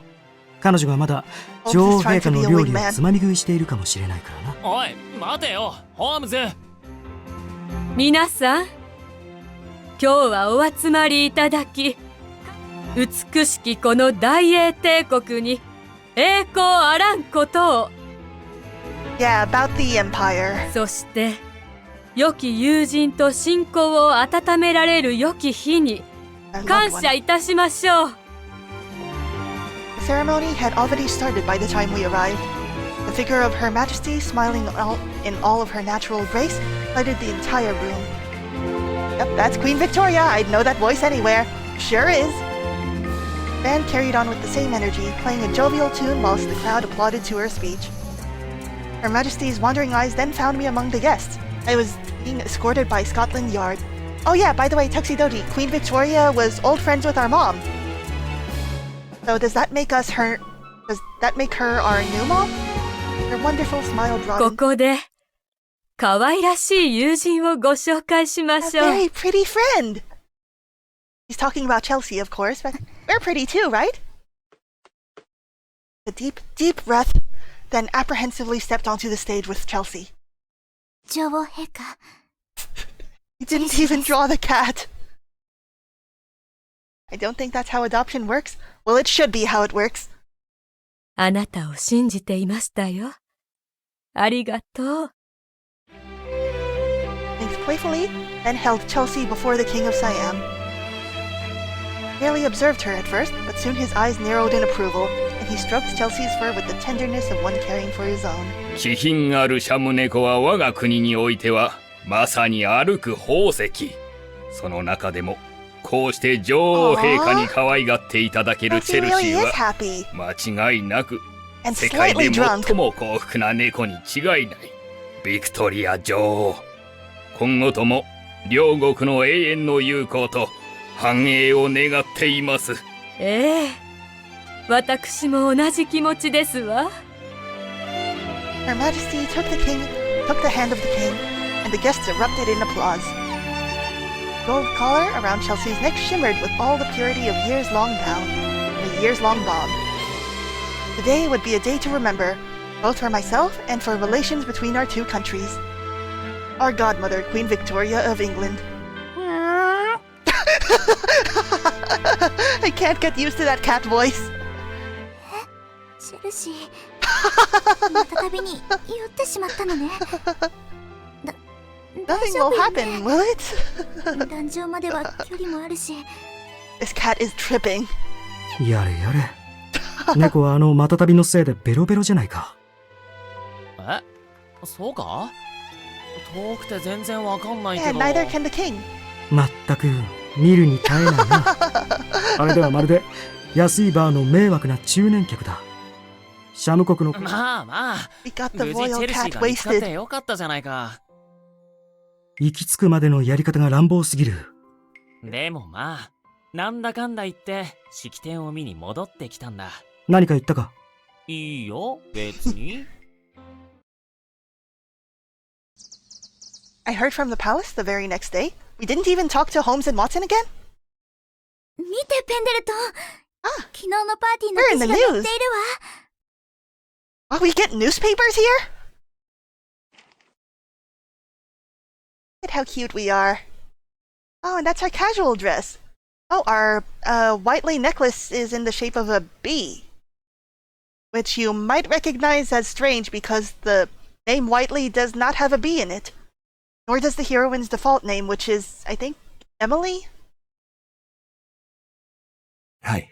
彼女がまだ女王陛下の料理をつまみ食いしているかもしれないからな。おい、待てよ、ホームズ。皆さん、今日はお集まりいただき、美しきこの大英帝国に栄光あらんことを。Yeah, about the Empire. そして良き友人と親交を温められる良き日に Our 感 loved 謝 one. いたしましょう。 The ceremony had already started by the time we arrived. The figure of Her Majesty, smiling in all of her natural grace, lighted the entire room. Yep, that's Queen Victoria. I'd know that voice anywhere. Sure is. The band carried on with the same energy, playing a jovial tune whilst the crowd applauded to her speech. Her Majesty's wandering eyes then found me among the guests. I was being escorted by Scotland Yard. Oh yeah, by the way, Tuxedoji, Queen Victoria was old friends with our mom. So does that make her our new mom? Her wonderful smile こ broadened. こで可愛らしい友人をご紹介しま A しょう。 very pretty friend. He's talking about Chelsea, of course, but we're pretty too, right? A deep, deep breath, then apprehensively stepped onto the stage with Chelsea. 女王陛下、 He didn't even draw the cat. I don't think that's how adoption works. Well, it should be how it works. あなたを信じていましたよ。ありがとう。 Thanks playfully, then held Chelsea before the King of Siam. Barely observed her at first, but soon his eyes narrowed in approval, and he stroked Chelsea's fur with the tenderness of one caring for his own. 気品あるシャム猫は我が国においてはまさに歩く宝石。その中でもこうして女王陛下に可愛がっていただけるチ Chelsea ェルシ really ー is は happy 間違いなく and 世界 slightly で drunk. 最も幸福な猫に違いない。ビクトリア女王。今後とも両国の永遠の友好と繁栄を願っています。ええ、私も同じ気持ちですわ。 Her Majesty took the hand of the king, and the guests erupted in applause. The gold collar around Chelsea's neck shimmered with all the purity of years-long vow, and a years-long bond. Today would be a day to remember, both for myself and for relations between our two countries. Our godmother, Queen Victoria of England. I can't get used to that cat voice. チェルシー、また旅に酔ってしまったのね。大 Nothing 丈 will 夫よね。 happen, will it? 壇上までは距離もあるし。 This cat is tripping. やれやれ。猫はまた旅のせいでベロベロじゃないか。え、そうか？遠くて全然わかんないけ And ど。 neither can the king. まったく見るに耐えないな。あれではまるで安いバーの迷惑な中年客だ。シャム国のまあまあ、 We got 無 the 事チ royal ェルシー cat が見つかって wasted. よかったじゃないか。行き着くまでのやり方が乱暴すぎる。でもまあ、なんだかんだ言って式典を見に戻ってきたんだ。何か言ったか？いいよ、別に。I heard from the palace the very next day. We didn't even talk to Holmes and Watson again? 見て、ペンデルトン。あ、昨日のパーティーの We're 記 in 事 the が載ってい news. るわ。 Oh, we get newspapers here? Look at how cute we are. Oh, and that's our casual dress. Oh, our Whiteley necklace is in the shape of a bee. Which you might recognize as strange because the name Whiteley does not have a bee in it. Nor does the heroine's default name, which is, I think, Emily? はい。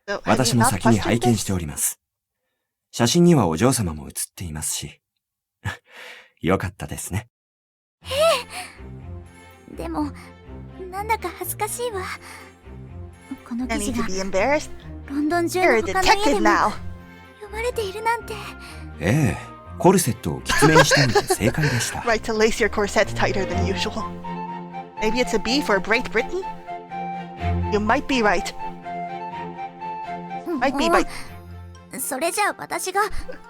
So, have 私 you も not 先に questioned 拝見 this? しております。写真にはお嬢様も写っていますし。よかったですね。でも、なんだか恥ずかしいわ。この記 I 事 need が to be embarrassed. ロンドン中 You're の a 他の家 detective でも now. 読まれているなんて。ええ、コルセットをきつめにしておいて正解でした。 Right to lace your corset tighter than usual. Maybe it's a B for Great Britain? You might be right. Might be right. それじゃあ私が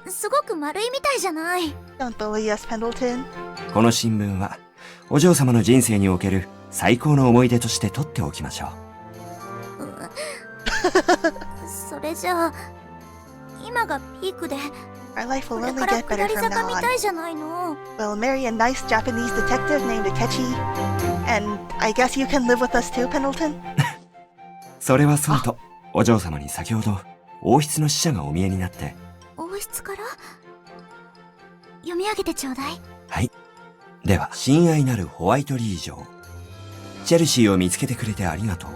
すごく丸いみたいじゃない。 Don't bully us, Pendleton. この新聞は、お嬢様の人生における最高の思い出として取っておきましょう。それじゃあ今がピークで Our life こ will れ only から get 下 better り from 坂 now み on. たいじゃないの。 We'll marry a nice Japanese detective named AKECHI. And I guess you can live with us too, Pendleton? それはそうと、お嬢様に先ほど、王室の使者がお見えになって、王室から読み上げてちょうだい。はい。では、親愛なるホワイトリー嬢。チェルシーを見つけてくれてありがとう。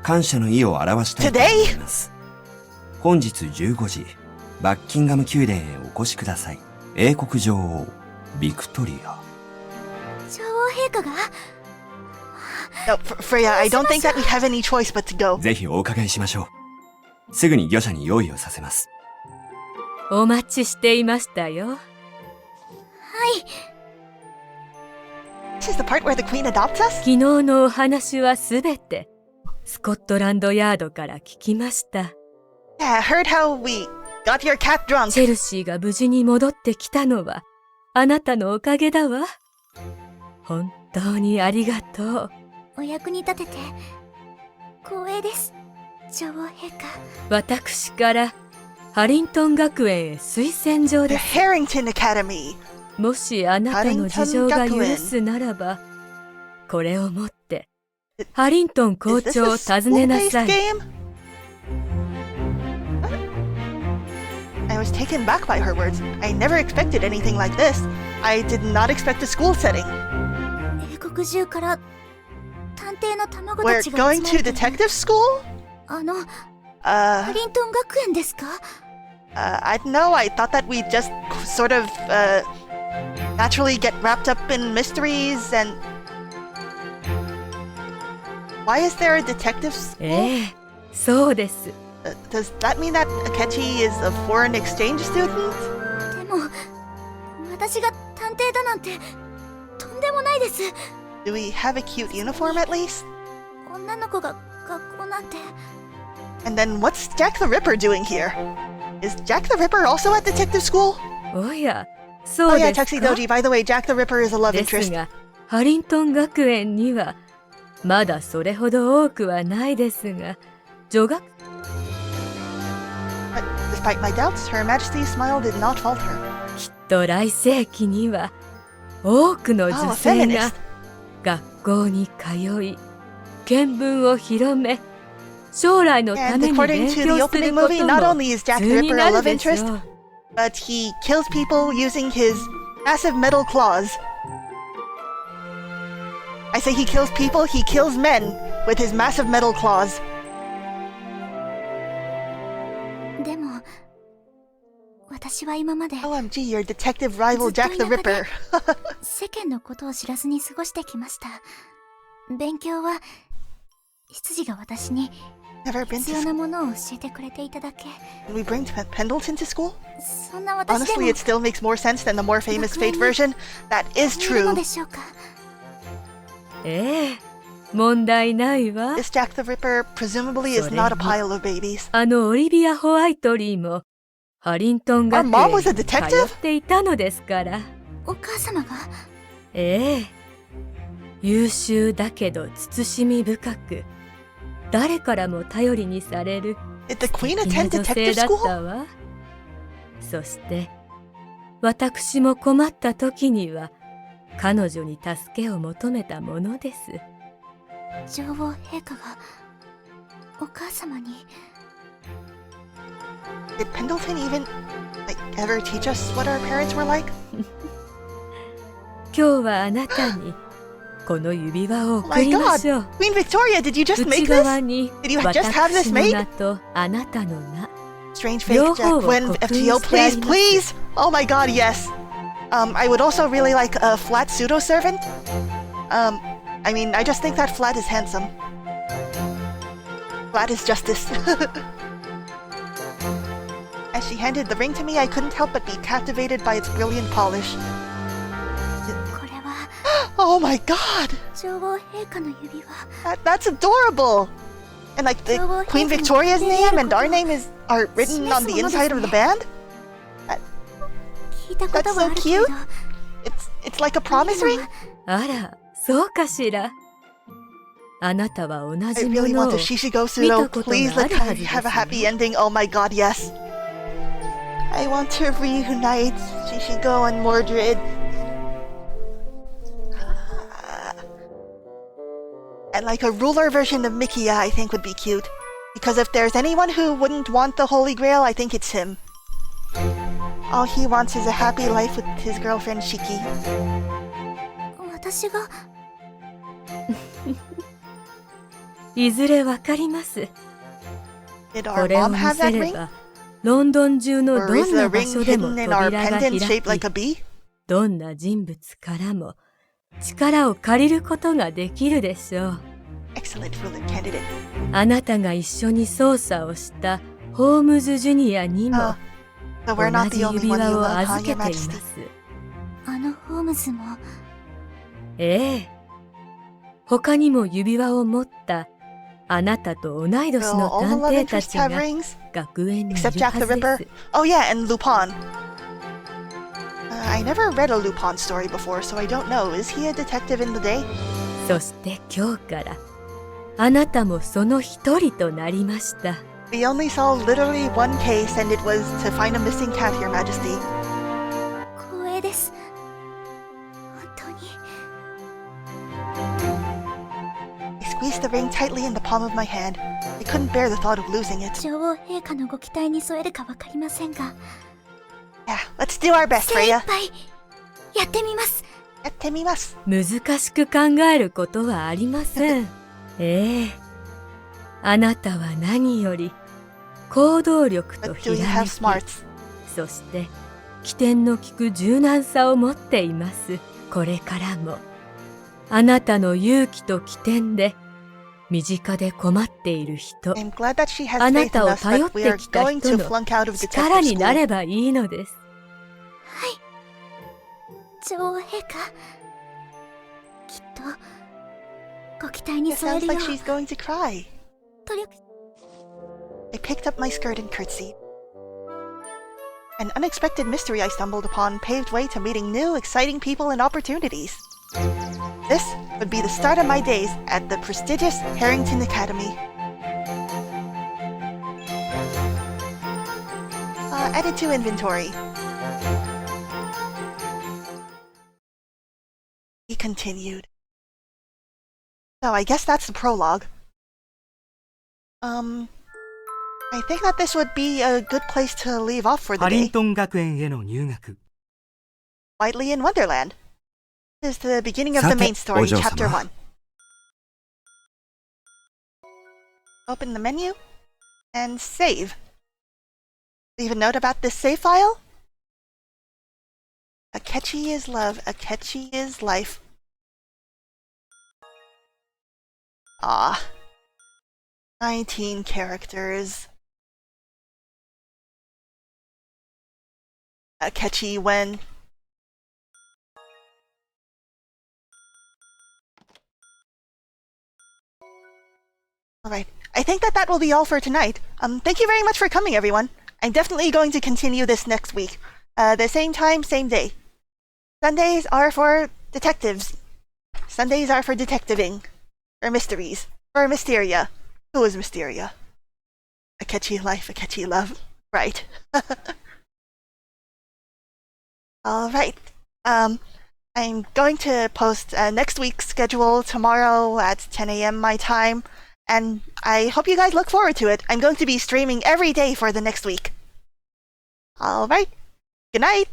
感謝の意を表したいと思います。本日15時、バッキンガム宮殿へお越しください。英国女王、ビクトリア。女王陛下が No, Freya, I don't think that we have any choice but to go. ぜひお伺いしましょう。すぐに御社に用意をさせます。お待ちしていましたよ。はい。This is the part where the queen adopts us? 昨日のお話はすべてスコットランドヤードから聞きました。Yeah, I heard how we got your cat drunk. チェルシーが無事に戻ってきたのはあなたのおかげだわ。本当にありがとう。お役に立てて光栄です、女王陛下。私からハリントン学園へ推薦状 The です。 Harrington Academy. もしあなたの事情が許すならば、これを持ってハリントン校 Is 長を this a 訪ねな school-based さい。 game? I was taken back by her words. I never expected anything like this. I did not expect a school setting. 英国中から探偵の卵 We're たちが集 going ま to るという detective school? ハリントン学園ですか？ I don't know. I thought that we'd just sort of naturally get wrapped up in mysteries and. Why is there a detective school? ええ、そうです。Does that mean that Akechi is a foreign exchange student? でも私が探偵だなんてとんでもないです。 Do we have a cute uniform at least? 女の子が学校なんて。 And then what's Jack the Ripper doing here? Is Jack the Ripper also at detective school? おや、そ Oh う yeah, ですか。 Tuxedoji, by the way, Jack the Ripper is a love です interest. が、ハリントン学園にはまだそれほど多くはないですが、女学 But despite my doubts, Her Majesty's smile did not falter. きっと来世紀には多くの Oh, 女 a 性が feminist. 学校に通い、見聞を広め、将来のた And めに according 勉 to the 強する opening こと movie, not も only is Jack 普 the 通に Ripper な a る love でしょ interest, う。 but he kills people using his massive metal claws. I say he kills people, he kills men with his massive metal claws. でも私は今まで OMG, your detective rival ずっ Jack と the 田舎で Ripper. 世間のことを知らずに過ごしてきました。勉強は執事が私に Never been 必 to 要 school. なものを教えてくれていただけ。 Can we bring Pendleton to school? そんな私でも Honestly, it still makes more sense than the more famous Fate version. That is 言えるの true. でしょうか？ええ、問題ないわ。 This Jack the Ripper presumably is not a pile of babies. あのオリビア・ホワイトリーもハリントン学 Our mom 園 was a に detective? 通っていたのですから。お母様がええ、優秀だけど慎み深く、誰からも頼りにされる Did the 素 queen 敵な attend 女性 detective だっ school? たわ。そして私も困った時には彼女に助けを求めたものです。女王陛下がお母様に Did Pendleton even, ever teach us what our parents were like? 今日はあなたにこの指輪を Oh 贈 my りましょ god! う。 Queen Victoria, did you just 内 make 側 this? に Did you just have this 私の made? 名とあなたの名。 Strange fake Jack, when FTO, please, please! Oh my god, yes! I would also really like a flat pseudo servant. I mean, I just think that Flat is handsome. Flat is justice. As she handed the ring to me, I couldn't help but be captivated by its brilliant polish. これは Oh my god! 女王陛下の指輪。 That's adorable! And like the Queen Victoria's name and our name are written on the inside of the band? 聞いたこと That's はあ so るけ cute! ど。 It's like a promise ring? あら、そうかしら。あなたは同 I じも really の want を a Shishigo 見た Pseudo. こと Please があ let るは me ずです have a よ。 happy ending. Oh my god, yes. I want to reunite Shishigo and Mordred. And like a ruler version of Mikia, I think would be cute. Because if there's anyone who wouldn't want the Holy Grail, I think it's him. All he wants is a happy life with his girlfriend Shiki. 私がいずれわかります。 Did こ our れを mom 見 have せ that れ ring? ば、ロンドン中の Or ど is んな the 場 ring 所でも hidden in 扉 our が開 pendant shaped like a き、 bee? どんな人物からも力を借りることができるでしょう。 Excellent ruler candidate. あなたが一緒に捜査をしたホームズ・ジュニアにも So 同 we're not じ the only 指 one 輪 you を love, huh, 預 Your けていま Majesty? す。あのホームズもええ。他にも指輪を持ったあなたと同い年 Will の all the 探 love 偵た interests ちが have rings? 学園にいる Except は Jack the ず Ripper? です。 Oh yeah, and Lupin. I never read a Lupin story before, so I don't know. Is he a detective in the day? そして今日からあなたもその一人となりました。 We only saw literally one case, and it was to find a missing cat, Your Majesty. 光栄です。本当に I squeezed the ring tightly in the palm of my hand. I couldn't bear the thought of losing it. 女王陛下のご期待に添えるかわかりませんが、 Yeah, let's do our best, 精一 Freya. 杯やってみます。やってみます。難しく考えることはありません。ええ。あなたは何より行動力と But ひ do you ら have めき、 smarts? そして起点の利く柔軟さを持っています。これからもあなたの勇気と起点で身近で困っている人、 I'm glad that she has あな faith た in を us, 頼っ but we て are きた going 人 to の flunk out of 力 detective にな school. ればいいのです。女王陛下、きっとご期待に It 添え sounds るよ like う she's going to cry. 努力 I picked up my skirt and curtsied. An unexpected mystery I stumbled upon paved way to meeting new, exciting people and opportunities. This would be the start of my days at the prestigious Harrington Academy. Added to inventory. He continued. So I guess that's the prologue. I think that this would be a good place to leave off for the ハリン day. トン学園への入学。 Widely in Wonderland. This is the beginning of the さて、 main story, お嬢 chapter 様。 1. Open the menu and save. Leave a note about this save file. Akechi is love, Akechi is life. Ah. 19 characters. Akechi when... Alright, I think that will be all for tonight. Thank you very much for coming, everyone. I'm definitely going to continue this next week. The same time, same day. Sundays are for detectives. Sundays are for detectiving. For mysteries. For Mysteria. Who is Mysteria? Akechi life, Akechi love. Right. Alright. I'm going to post next week's schedule tomorrow at 10 a.m. my time. And I hope you guys look forward to it. I'm going to be streaming every day for the next week. Alright. Good night.